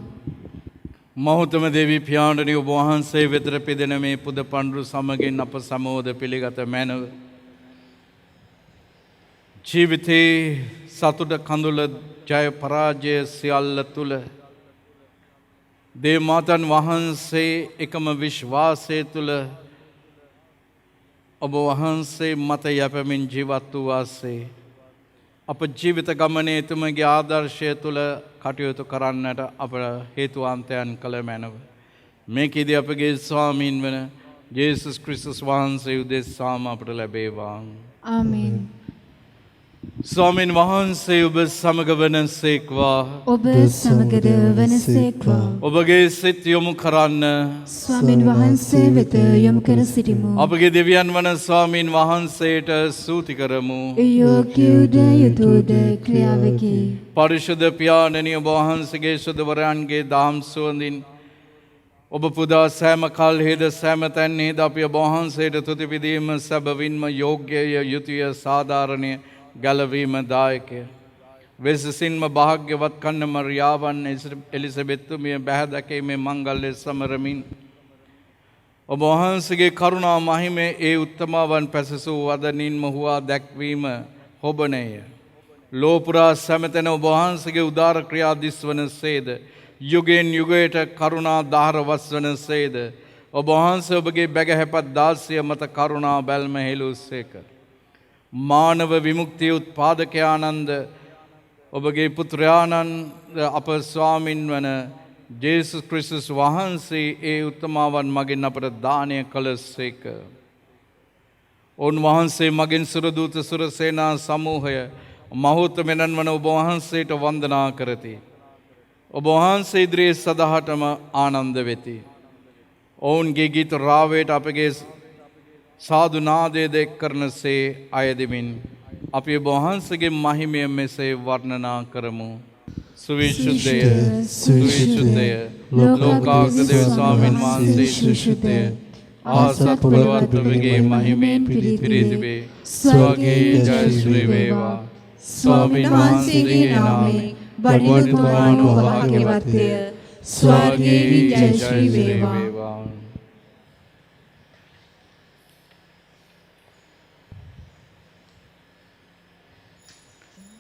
මහෞතම දේවී පියාණනි ඔබ වහන්සේ වෙතට පිදෙන මේ පුද පඬුරු සමගින් අප සමෝද පිළිගත මැනව. ජීවිතේ සතුට කඳුල ජය පරාජය සියල්ල තුල දේවමාතන් වහන්සේ එකම විශ්වාසය තුල ඔබ වහන්සේ මත යැපෙමින් ජීවත් වූ වාසේ අප ජීවිත ගමනේ එතුමගේ ආදර්ශය තුල කටයුතු කරන්නට අප හේතුවන්තයන් කළ මැනව. මේකෙදී අපගේ ස්වාමීන් වන ජේසුස් ක්‍රිස්තුස් වහන්සේ උදෙසාම අපට ලැබේවා. ආමේන්. ස්වාමීන් වහන්සේ ඔබ සමග වනසේක්වා. ඔබ සමගද වනසේක්වා. ඔබගේ සිත යොමු කරන්න ස්වාමින් වහන්සේ වෙත යොමු කර සිටිමු. අපගේ දෙවියන් වන ස්වාමීන් වහන්සේට ස්තුති කරමු. යෝග්‍යද යුතුයද ක්‍රියාවකි. පරිශුද්ධ පියාණනි ඔබ වහන්සේගේ සුදවරයන්ගේ දහම් සුවඳින් ඔබ පුදා සෑම කල්හිද සෑම තැන්හිද අපි ඔබ වහන්සේට තුති පිදීම සැබවින්ම යෝග්‍යය යුතුය සාධාරණය ගැලවීම දායකය. වෙසසින්ම භාග්‍යවත් කන්න මරියාවන් එලිසබෙත්තුමිය බැහැ දැකීමේ මංගල්‍ය සමරමින් ඔබ වහන්සේගේ කරුණා මහිමේ ඒ උත්තමාවන් පැසසූ වදනින්ම හුවා දැක්වීම හොබනය. ලෝපුරා සැමතැන ඔබ වහන්සේගේ උදාර ක්‍රියා දිස්වන සේද යුගයෙන් යුගයට කරුණා දහර වස්වන සේද ඔබ වහන්සේ ඔබගේ බැගහැපත් දාසිය මත කරුණා බැල්ම හෙළූ සේක. මානව විමුක්තිය උත්පාදකයානන්ද ඔබගේ පුත්‍රයාණන් අප ස්වාමින් වන ජේසුස් ක්‍රිස්තුස් වහන්සේ ඒ උත්තමාවන් මගින් අපට දානය කළසේක. උන්වහන්සේ මගින් සුරදූත සුරසේනා සමූහය මහෝත්තමයන් වන ඔබ වහන්සේට වන්දනා කරති. ඔබ වහන්සේ ඉදිරියේ සදහටම ආනන්ද වෙති. ඔවුන්ගේ ගීත රාවයට අපගේ සාදු නාදයද එක් කරනසේ අයදෙමින් අපි ඔබ වහන්සේගේ මහිමය මෙසේ වර්ණනා කරමු. සුවිශුද්ධය සුවිශුද්ධය ලෝකාග්‍ර දේව ස්වාමීන් වහන්සේ සුවිශුද්ධය ආසත් බලවත් ඔබගේ මහිමයෙන් පිරී තිබේ. ස්වගේ ජයශ්‍රී වේවා. ස්වාමීන් වහන්සේගේ නාමයෙන් බඩිතුමානෝ භාග්‍යවත්ය. ස්වගේ ජයශ්‍රී වේවා.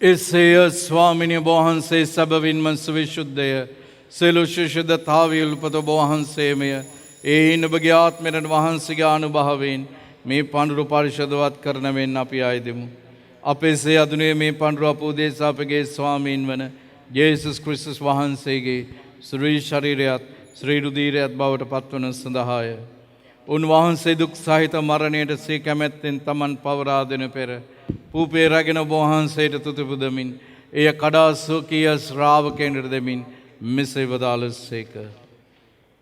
එසේය ස්වාමිනි වහන්සේ සැබවින්ම සවිශුද්ධය සියලු ශුද්ධතාවය උල්පත වහන්සේමය. ඒයින් ඔබගේ ආත්මයන් වහන්සේගේ අනුභවයෙන් මේ පඬුරු පරිශුද්ධවත් කරන මෙන් අපි ආයදෙමු. අපේසේ අදුනේ මේ පඬුරු අප උදෙසා අපගේ ස්වාමීන් වන ජේසුස් ක්‍රිස්තුස් වහන්සේගේ ශ්‍රී ශරීරයත් ශ්‍රී රුධිරයත් බවට පත්වන සඳහාය. උන්වහන්සේ දුක් සහිත මරණයට සේ කැමැත්තෙන් තමන් පවරා දෙන පෙර පූපේ රැගෙන ඔබ වහන්සේට තුති පුදමින් එය කඩා සුවකීය ශ්‍රාවකයන්ට දෙමින් මෙසේ වදාළසේක.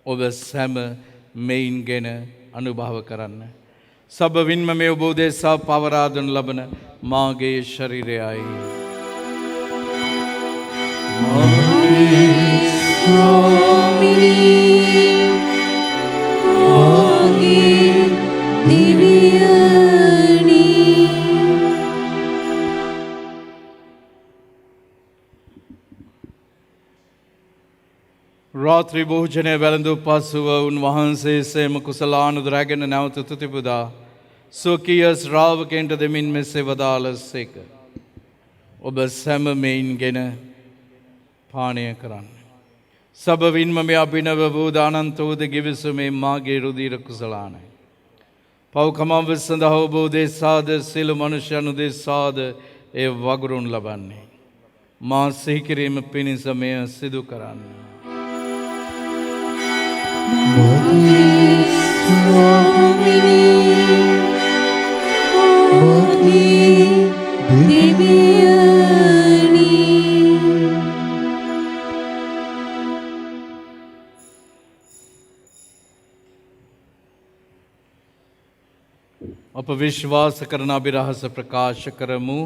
ඔබ සැම මෙයින්ගෙන අනුභව කරන්න. සබවින්ම මේ ඔබ උදෙසා පවරා දෙනු ලබන මාගේ ශරීරයයි. රාත්‍රී භෝජනය වැළඳු පසුව උන්වහන්සේ සේම කුසලානුද රැගෙන නැවත තුතිපුදා සොකීය ශ්‍රාවකයන්ට දෙමින් මෙසේ වදාළසේක. ඔබ සැම මෙයින්ගෙන පානය කරන්න. සබවින්ම මේ අභිනව වූ දානන්ත වූද ගිවිසුමේ මාගේ රුධිර කුසලානයි. පව්කමව සඳහා ඔබ උදෙසාද සියලු මනුෂ්‍යයන් උදෙසාද ඒ වගුරුන් ලබන්නේ. මා සිහි කිරීම පිණිස මෙය සිදු කරන්න. මගේ ස්වාමිනී මගේ දෙවියනි අප විශ්වාස කරන අභිරහස ප්‍රකාශ කරමු.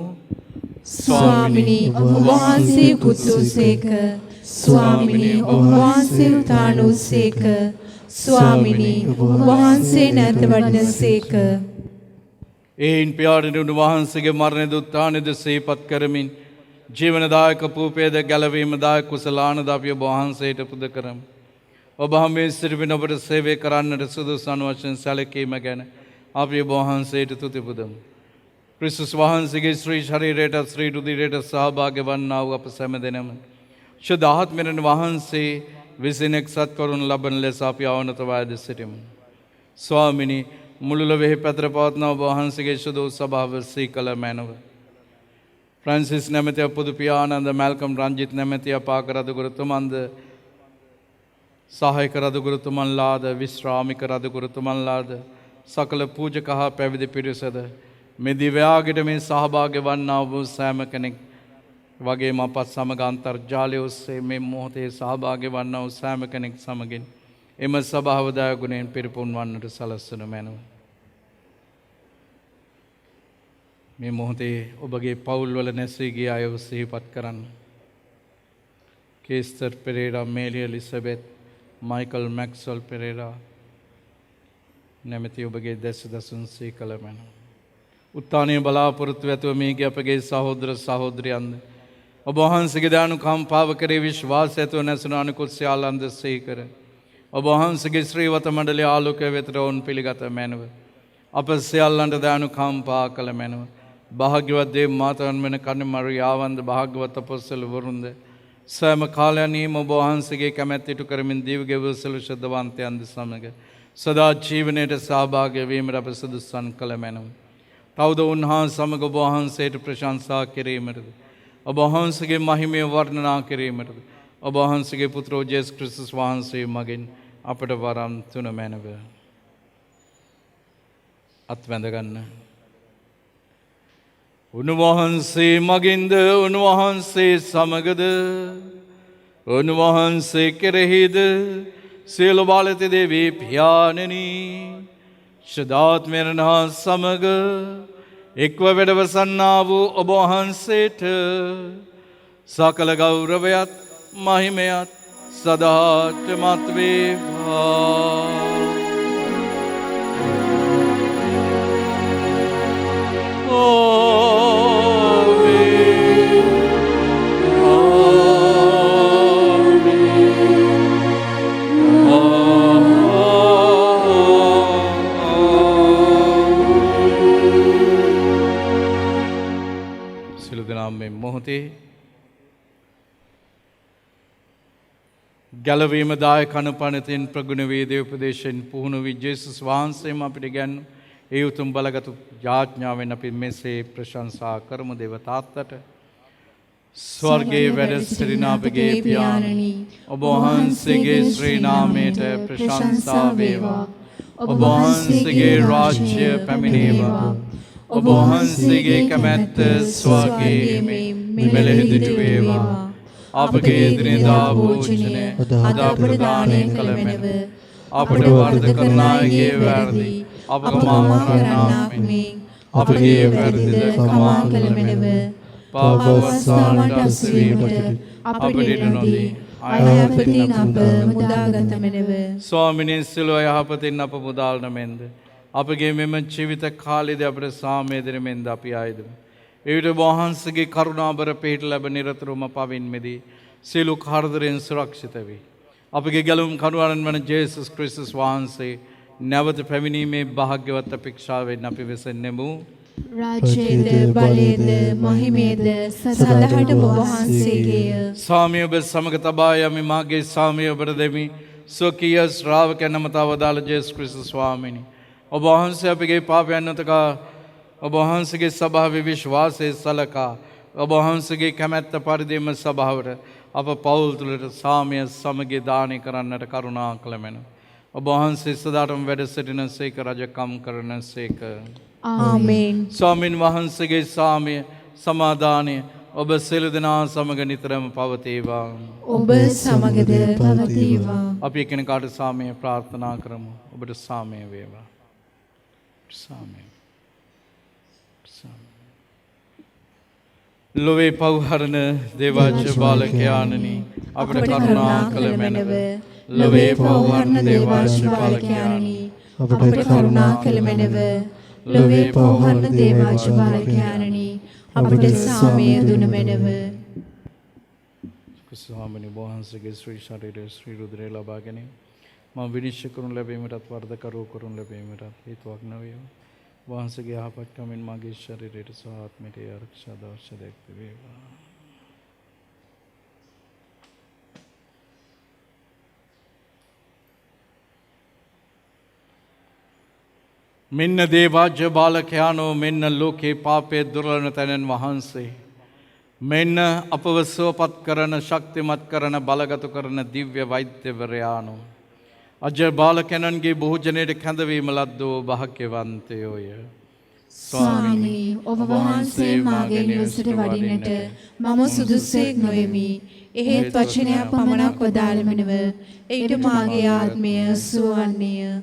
ස්වාමිනී ඔබ වහන්සේ කුතුසේක ස්වාමිනී ඔබ වහන්සේ උතානුසේක ස්වාමිනී ඔබ වහන්සේ නැත වඩනසේක. එයින් පියාණන් උන්වහන්සේගේ මරණද උත්ථානද සිහිපත් කරමින් ජීවනදායක පූපේද ගැලවීමදායක කුසලානද අපි ඔබ වහන්සේට පුද කරමු. ඔබ හැම සිරිවින ඔබට සේවය කරන්නට සුදුසු වශයෙන් සැලකීම ගැන අපි ඔබ වහන්සේට තුති පුදමු. ක්‍රිස්තුස් වහන්සේගේ ශ්‍රී ශරීරයට ශ්‍රී රුධිරයට සහභාගී වන්නා වූ අප සෑම දෙනම ශුද්ධ ආත්මයෙන් වහන්සේ විසින් එක්සත් කරනු ලබන ලෙස අපි අවනත වාද සිටිමු. ස්වාමිනී මුළු ලොවෙහි පැතර පවත්නා ඔබ වහන්සේගේ ශුද්ධ සභාව සීකල මැනව. ෆ්‍රැන්සිස් නැමැති අපොදු පියාණන්ද මැල්කම් රංජිත් නැමැති අපාක රදගුරුතුමන්ද සහායක රදගුරුතුමන්ලාද විශ්‍රාමික රදගුරුතුමන්ලාද සකල පූජක හා පැවිදි පිරිසද මේ දිව්‍යාගයට මේ සහභාගී වන්නා වූ සෑම කෙනෙක් වගේම අපත් සමග අන්තර්ජාලය ඔස්සේ මේ මොහොතේ සහභාගී වන්නා වූ සෑම කෙනෙක් සමගින් එම සභාව දයා ගුණයෙන් පිරිපුන් වන්නට සලස්වනු මැනව. මේ මොහොතේ ඔබගේ පවුල්වල නැසී ගිය අයව සිහිපත් කරන්න. කේස්තර් Perera, මේලි Elizabeth, Michael Maxwell Perera නැමැති ඔබගේ දැස දසුන් සීකල මැනව. උත්තානය බලාපොරොත්තු ඇතුව මේගේ අපගේ සහෝදර සහෝදරියන්ද ඔබ වහන්සේගේ දානුකම්පාව කරේ විශ්වාසය ඇතුව නැසුණු අනිකුත් සියල්ලන්ද සීකර ඔබ වහන්සේගේ ශ්‍රීවත මණ්ඩලයේ ආලෝකය වෙතට ඔවුන් පිළිගත මැනව. අප සියල්ලන්ට දානුකම්පා කළ මැනව. භාග්‍යවත් දේව මාතාවන් වෙන කන්නේ මරියාවන්ද භාග්‍යවත් අපොස්තල වරුන්ද සෑම කාලයන්හිම ඔබ වහන්සේගේ කැමැත්ත ඉටු කරමින් දීවගෙව සලු ශුද්ධවන්තයන්ද සමග සදා ජීවනයට සහභාගී වීමට අප සුදුසුන් කළ මැනව. තවද උන්වහන්සේ සමග ඔබ වහන්සේට ප්‍රශංසා කිරීමටද ඔබ වහන්සේගේ මහිමය වර්ණනා කිරීමටද ඔබ වහන්සේගේ පුත්‍රෝ ජේසුස් ක්‍රිස්තුස් වහන්සේ මගින් අපට වරම් තුන මැනව. අත්වැඳ ගන්න. උන්වහන්සේ මගින්ද උන්වහන්සේ සමගද උන්වහන්සේ කෙරෙහිද සියලු බලති දේවී පියාණෙනි ශුද්ධාත්මයන් හා සමග එක්ව වැඩවසන්නා වූ ඔබ වහන්සේට සකල ගෞරවයත් මහිමයත් සදාටමත් වේවා. මොහොතේ ගැලවීම දායක අනුපනතින් ප්‍රගුණ වී දේවෝපදේශයෙන් පුහුණු වී ජේසුස් වහන්සේම අපිට ගැන් ඒ උතුම් බලගත් යාඥාවෙන් අපි මෙසේ ප්‍රශංසා කරමු. දේව තාත්තට ස්වර්ගයේ වැඩ සිටින අපගේ පියාණනි ඔබ වහන්සේගේ ශ්‍රී නාමයට ප්‍රශංසා වේවා. ඔබ වහන්සේගේ රාජ්‍ය පැමිණේවා. ඔබ වහන්සේගේ කැමැත්ත ස්වර්ගයේ මෙලෙහිදිට වේවා. අපගේ එදිනෙදා භෝජනය අද අපට දානය කළ මැනව. අපට වරද කරන අයගේ වැරදි අප කමා කරන්නාක් මෙන් අපගේ වැරදිද කමා කළ මැනව. පාපවස්සානට අස්වීමට අපට ඉඩ නොදී අයහපතින් අප මුදාගත මැනව. ස්වාමිනී සිළුව යහපතින් අප මුදාලන මෙන්ද අපගේ මෙම ජීවිත කාලයේදී අපට සාමය දෙන මෙන්ද අපි ආයදමු. එවිට වහන්සේගේ කරුණාබර පිහිට ලැබ නිරතුරුවම පවින් මෙදී සියලු කරදරෙන් සුරක්ෂිත වේ. අපගේ ගැලවුම් කරුවරන් වන ජේසුස් ක්‍රිස්තුස් වහන්සේ නැවත පැමිණීමේ භාග්‍යවත් අපේක්ෂාවෙන් අපි වෙසෙන්නෙමු. රාජ්‍යයේද බලයේද මහිමයේද සදාහට ඔබ වහන්සේගේය. සාමය ඔබ සමග තබා යමි. මාගේ සාමය ඔබට දෙමි. ස්වකීය ශ්‍රාවකයන් නමතාව දාල ජේසුස් ක්‍රිස්තුස් ස්වාමීනි ඔබ වහන්සේ අපගේ පාපයන් නොතකා ඔබ වහන්සේගේ සභාවේ විශ්වාසය සලකා ඔබ වහන්සේගේ කැමැත්ත පරිදිම සභාවට අප පවුල් තුළට සාමය සමගිය දානය කරන්නට කරුණා කළ මැනව. ඔබ වහන්සේ සදාටම වැඩ සිටින සේක රජකම් කරන සේක. ආමේන්. ස්වාමින් වහන්සේගේ සාමය සමාදානය ඔබ සියලු දෙනා සමග නිතරම පවතේවා. ඔබ සමගද පවතිවා. අපි එකිනෙකාට සාමය ප්‍රාර්ථනා කරමු. ඔබට සාමය වේවා. සාමය. ලොවේ පව්හරණ දේවාජ්‍ය බාලකයාණනි අපට කරුණා කළ මැනව. ලොවේ පව්හරණ දේවාජ්‍ය බාලකයාණනි අපට කරුණා කළ මැනව. ලොවේ පව්හරණ දේවාජ්‍ය බාලකයාණනි අපට සාමය දුන මැනව. ස්වාමිනී වහන්සේගේ ශ්‍රී ශරීරයේ ශ්‍රී රුධිරය ලබා ගැනීම මම විනිශ්චය කරනු ලැබීමටත් වර්ධකරුව කරනු ලැබීමටත් හේතුවක් නොවේවා. වහන්සේගේ යහපත්කමින් මගේ ශරීරයට සහ ආත්මයට ආරක්ෂා දවශ දැක්ක වේවා. මෙන්න දේවාජ්‍ය බාලකයානෝ මෙන්න ලෝකේ පාපයේ දුර්වලන තැනන් වහන්සේ මෙන්න අපව සුවපත් කරන ශක්තිමත් කරන බලගත කරන දිව්‍ය වෛද්‍යවරයානෝ අජර් බාලකයන්ගේ බොහෝජනයට කැඳවීම ලද්දෝ භාග්‍යවන්තයෝය. ස්වාමිනී ඔබ වහන්සේ මාගේ නිවසට වඩින්නට මම සුදුස්සෙක් නොවෙමි. එහෙත් වචනයක් පමණක් වදාළ මැනව. එයිට මාගේ ආත්මය සුවන්නේය.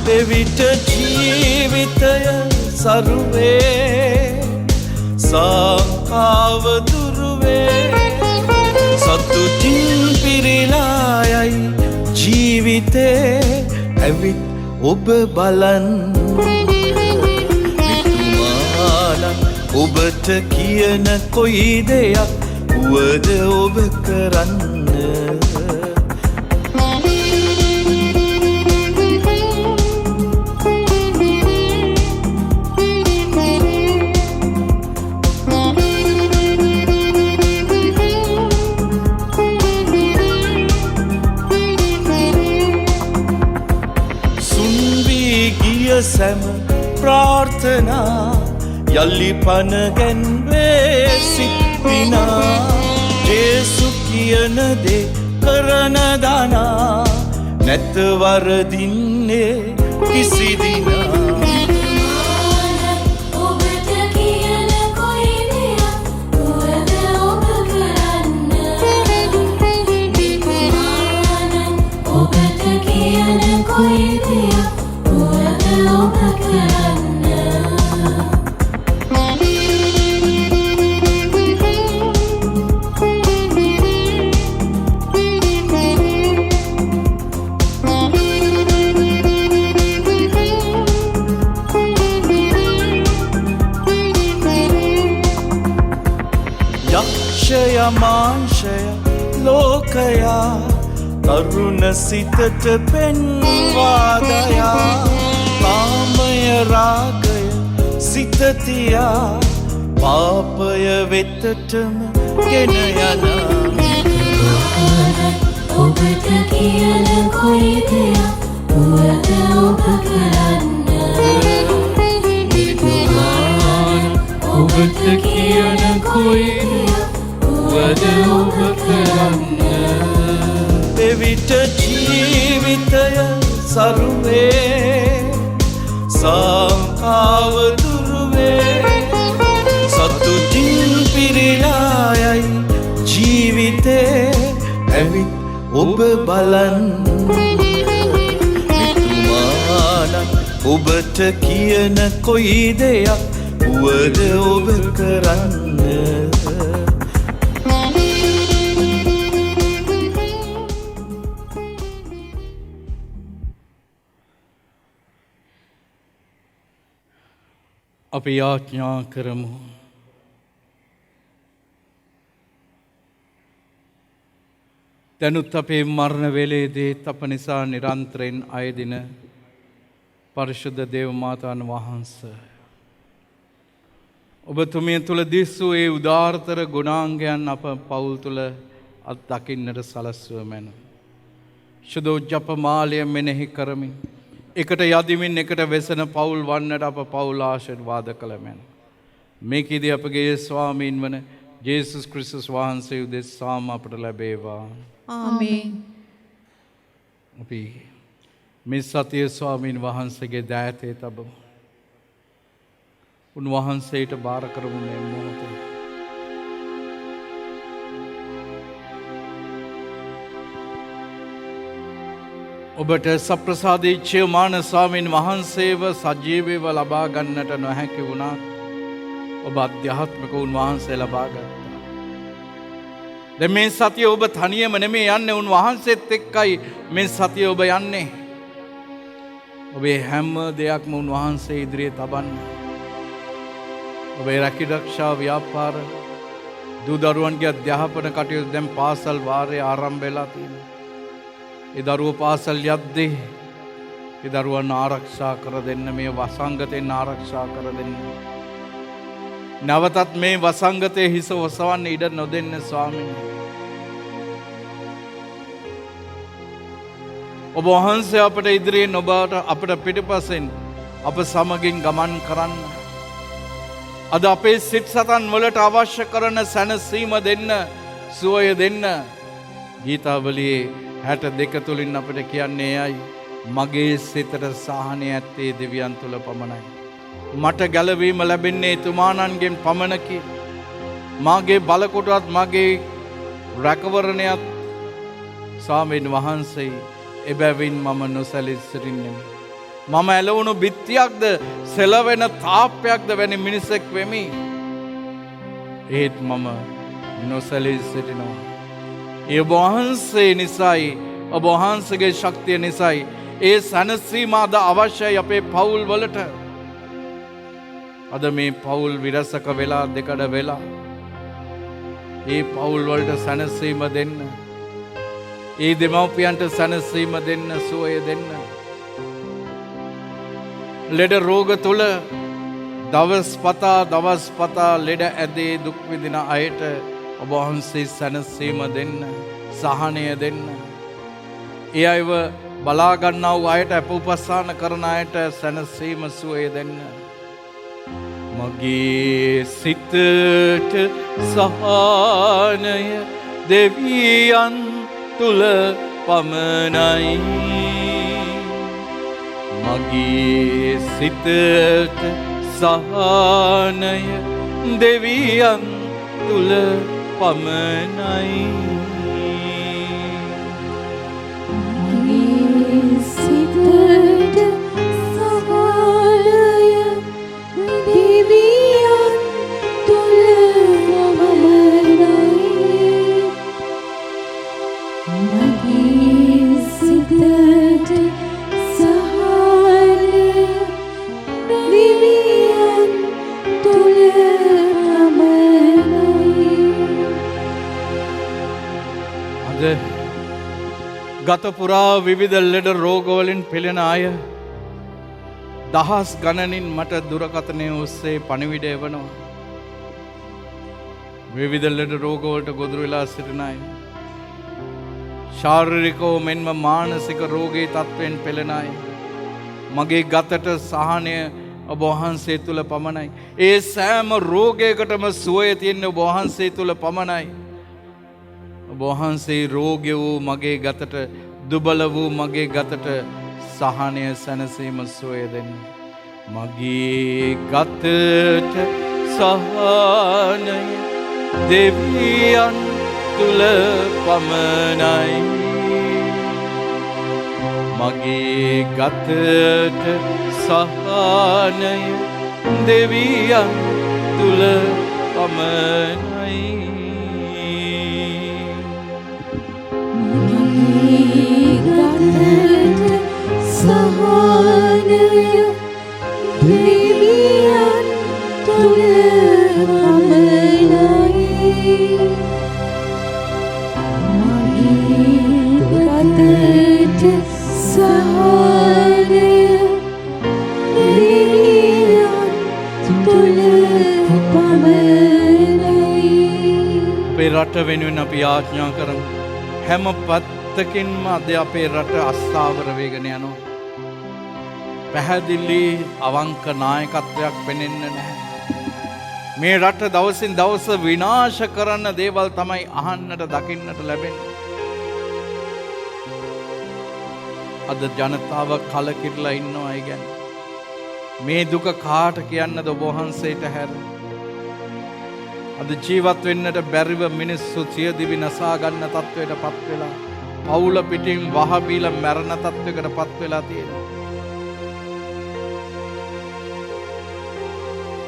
දෙවිට ජීවිතය සරුවේ සංකාව දුරුවේ සතුටින් පිරිලායයි ජීවිතේ ඇවිත් ඔබ බලන් විතුමානන් ඔබට කියන කොයි දෙයක් වුවද ඔබ කරන්න. සැම ප්‍රාර්ථනා යල්ලි පනගැන්වේ සිත්තිනා ජේසු කියන දේ කරන දනා නැතවරදින්නේ කිසිදිනා. ඔබට කියන කොයි දෙයක් වුවද ඔබ කරන්න. ඔබට කියන කොයි දෙයක් ඔබ කරන්න. යක්ෂය මාංශය ලෝකයා තරුණ සිතට පෙන්වාදයා කාමය රාගය සිතතියා පාපය වෙතටම ගෙන යනා. ඔබට කියන කොයි දෙයක් වුවද ඔබ කරන්න. ඔබට කියන කොයි දෙයක් වුවද ඔබ කරන්න. එවිට ජීවිතය සරුවේ සංකාව දුරුවේ සතුටින් පිරිලායයි ජීවිතේ ඇවිත් ඔබ බලන් විතුමානන් ඔබට කියන කොයි දෙයක් වුවද ඔබ කරන්න. අපි යාඥා කරමු. දැනුත් අපේ මරණ වේලේදීත් අප නිසා නිරන්තරයෙන් අයදින පරිශුද්ධ දේව මාතාන් වහන්සේ ඔබතුමිය තුළ දිස්සූ ඒ උදාාරතර ගුණාංගයන් අප පවුල් තුළ අත්දකින්නට සලස්ව මැන. ශුද්ධෝජ්ජප මාලය මෙනෙහි කරමින් එකට යදිමින් එකට වෙසෙන පවුල් වන්නට අප පවුල් ආශිර්වාද කළ මැන. මේකෙදී අපගේ ස්වාමීන් වන ජේසුස් ක්‍රිස්තුස් වහන්සේ උදෙසාම අපට ලැබේවා. ආමේන්. අපි මේ සතිය ස්වාමීන් වහන්සේගේ දෑතේ තබමු. උන්වහන්සේට බාර කරමු මේ මොහොතේ. ඔබට සප්‍රසාදී චේමාන ස්වාමීන් වහන්සේව සජීවීව ලබා ගන්නට නොහැකි වුණා. ඔබ අධ්‍යාත්මික උන්වහන්සේ ලබා ගත්තා. දැන් මේ සතිය ඔබ තනියම නෙමෙයි යන්නේ, උන්වහන්සේත් එක්කයි මේ සතිය ඔබ යන්නේ. ඔබේ හැම දෙයක්ම උන්වහන්සේ ඉදිරියේ තබන්න. ඔබේ රැකිරක්ෂා ව්‍යාපාර දූ දරුවන්ගේ අධ්‍යාපන කටයුතු දැන් පාසල් වාරය ආරම්භ වෙලා තියෙනවා. ඒ දරුවෝ පාසල් යද්දී ඒ දරුවන් ආරක්ෂා කර දෙන්න, මේ වසංගතෙන් ආරක්ෂා කර දෙන්න. නැවතත් මේ වසංගතයේ හිස ඔසවන්න ඉඩ නොදෙන්න ස්වාමීනි. ඔබ වහන්සේ අපට ඉදිරියෙන් ඔබට අපට පිටපසෙන් අප සමගින් ගමන් කරන්න. අද අපේ සිත් සතන් වලට අවශ්‍ය කරන සැනසීම දෙන්න, සුවය දෙන්න. ගීතාවලියේ 62 තුලින් අපිට කියන්නේ එයයි, මගේ සිතට සහනය ඇත්තේ දෙවියන් තුල පමණයි. මට ගැලවීම ලැබෙන්නේ එතුමාණන්ගෙන් පමණකි. මාගේ බලකොටුවත් මගේ රැකවරණයත් ස්වාමීන් වහන්සේ. එබැවින් මම නොසැලී සිටින්නෙමි. මම ඇලවුණු බිත්තියක්ද සෙලවෙන තාප්පයක්ද වැනි මිනිසෙක් වෙමි. ඒත් මම නොසැලී සිටිනවා. ඒ ඔබ වහන්සේ නිසායි, ඔබ වහන්සේගේ ශක්තිය නිසායි ඒ සැනසීම අද අවශ්‍යයි අපේ පවුල් වලට. අද මේ පවුල් විරසක වෙලා දෙකඩ වෙලා ඒ පවුල් වලට සැනසීම දෙන්න, ඒ දෙමව්පියන්ට සැනසීම දෙන්න, සුවය දෙන්න. ලෙඩ රෝග තුල දවස් පතා ලෙඩ ඇදේ දුක් විඳින අයට ඔබ වහන්සේ සැනසීම දෙන්න, සහනය දෙන්න. ඒ අයව බලා ගන්නා වූ අයට, අප උපස්ථාන කරන අයට සැනසීම, සුවය දෙන්න. මගේ සිතට සහනය දෙවියන් තුල පමණයි. මගේ සිතට සහනය දෙවියන් තුල පමණයි. මගේ සිතට ගත පුරා විවිධ ලෙඩ රෝගවලින් පෙළෙන අය දහස් ගණනින් මට දුරකථනය ඔස්සේ පණිවිඩ එවනවා. විවිධ ලෙඩ රෝගවලට ගොදුරු වෙලා සිටින අය, ශාරීරිකව මෙන්ම මානසික රෝගී තත්ත්වයෙන් පෙළෙන අය. මගේ ගතට සහනය ඔබ වහන්සේ තුල පමණයි. ඒ සෑම රෝගයකටම සුවය තියෙන ඔබ වහන්සේ තුල පමණයි. ඔබ වහන්සේ රෝගී වූ මගේ ගතට, දුබල වූ මගේ ගතට සහනය, සැනසීම, සුවය දෙන්න. මගේ ගතට සහනය දෙවියන් තුල පමණයි. මගේ ගතට සහනය දෙවියන් තුල පමණයි. අපේ රට වෙනුවෙන් අපි යාඥා කරමු. හැම පැත්තකින්ම අද අපේ රට අස්ථාවර වේගෙන යනවා. පැහැදිලි අවංක නායකත්වයක් පෙනෙන්නේ නැහැ. මේ රට දවසින් දවස විනාශ කරන දේවල් තමයි අහන්නට දකින්නට ලැබෙන්නේ. අද ජනතාව කලකිරලා ඉන්නවා ඒ ගැන. මේ දුක කාට කියන්නද ඔබ වහන්සේට හැර? අද ජීවත් වෙන්නට බැරිව මිනිස්සු සියදිවි නසා ගන්න තත්වයට පත් වෙලා, පවුල පිටින් වහබීලා මැරෙන තත්වයකට පත් වෙලා තියෙනවා.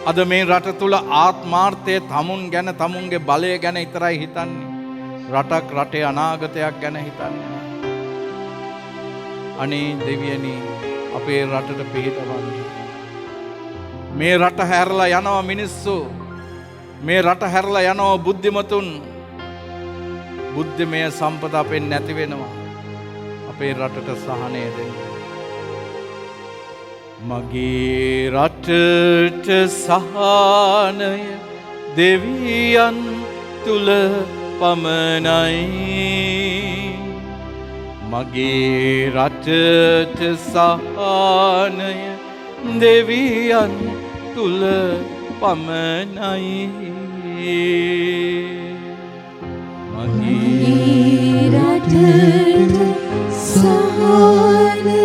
අද මේ රට තුල ආත්මාර්ථය තමුන් ගැන, තමුන්ගේ බලය ගැන විතරයි හිතන්නේ. රටක් රටේ අනාගතයක් ගැන හිතන්නේ. අනේ දෙවියනි, අපේ රටට පිහිටවන්න. මේ රට හැරලා යනවා මිනිස්සු. මේ රට හැරලා යනවා බුද්ධිමතුන්. බුද්ධිමය සම්පත අපෙන් නැති වෙනවා. අපේ රටට සහනය දෙන්න. මගේ රටට සහනය දෙවියන් තුල පමණයි. මගේ රටට සහනය දෙවියන් තුල පමණයි. මගේ රටට සහනය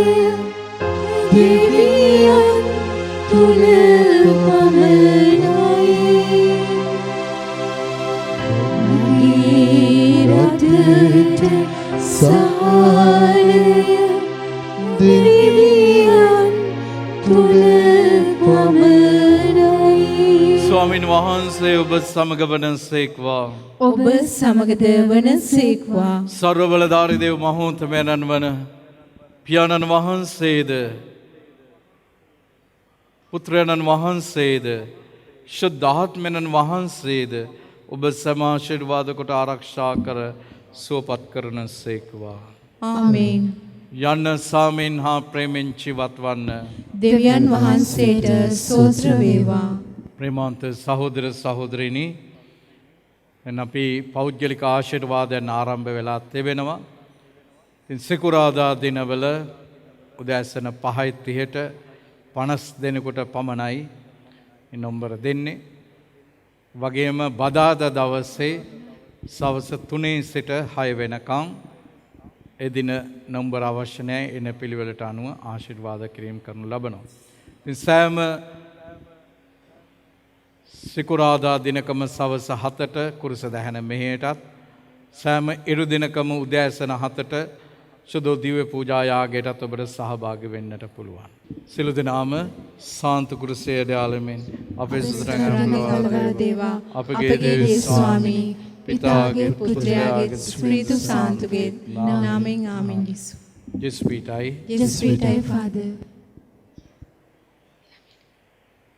දෙවියන් තුල පමණයි. මගේ රටට සහනය දෙවියන් තුල පමණයි. ස්වාමීන් වහන්සේ ඔබ සමග වනසේක්වා. ඔබ සමගද වනසේක්වා. සර්වබලධාරී දේව මහෝත්තමයන්න් වන පියාණන් වහන්සේද, පුත්‍රයන්න් වහන්සේද, ශුද්ධාත්මයන්න් වහන්සේද ඔබ සමාශිර්වාද කොට ආරක්ෂා කර සුවපත් කරන සේක්වා. ආමේන්. යන්න සාමෙන් හා ප්‍රේමෙන් ජීවත් වන්න දෙවියන් වහන්සේට ස්තෝත්‍ර වේවා. ප්‍රේමාන්ත සහෝදර සහෝදරිනි, එන් අපි පෞද්ගලික ආශිර්වාදයන් ආරම්භ වෙලා තිබෙනවා. ඉතින් සිකුරාදා දිනවල උදෑසන 5:30ට 50 දෙනෙකුට පමණයි නම්බර දෙන්නේ. වගේම බදාදා දවසේ සවස 3 සිට 6 වෙනකම් එදින නම්බර අවශ්‍ය නැහැ. එන පිළිවෙලට අනුව ආශිර්වාද කිරීම කරනු ලබනවා. ඉතින් සෑම සිකුරාදා දිනකම සවස 7ට කුරුස දහන මෙහෙයටත්, සෑම ඉරු දිනකම උදෑසන 7ට සුදු දිව්‍ය පූජා යාගයටත් ඔබට සහභාගී වෙන්නට පුළුවන්. සියලු දෙනාම සාන්ත කුරුසයේ දාලමින් අපේ සුදරංගන දේවා අපගේ දේව ස්වාමී පිතාගේ පුත්‍රයාගේ ස්පිරිතු සාන්තුගේ නාමයෙන් ආමෙන්. Jesuitයි Jesuitයි Father.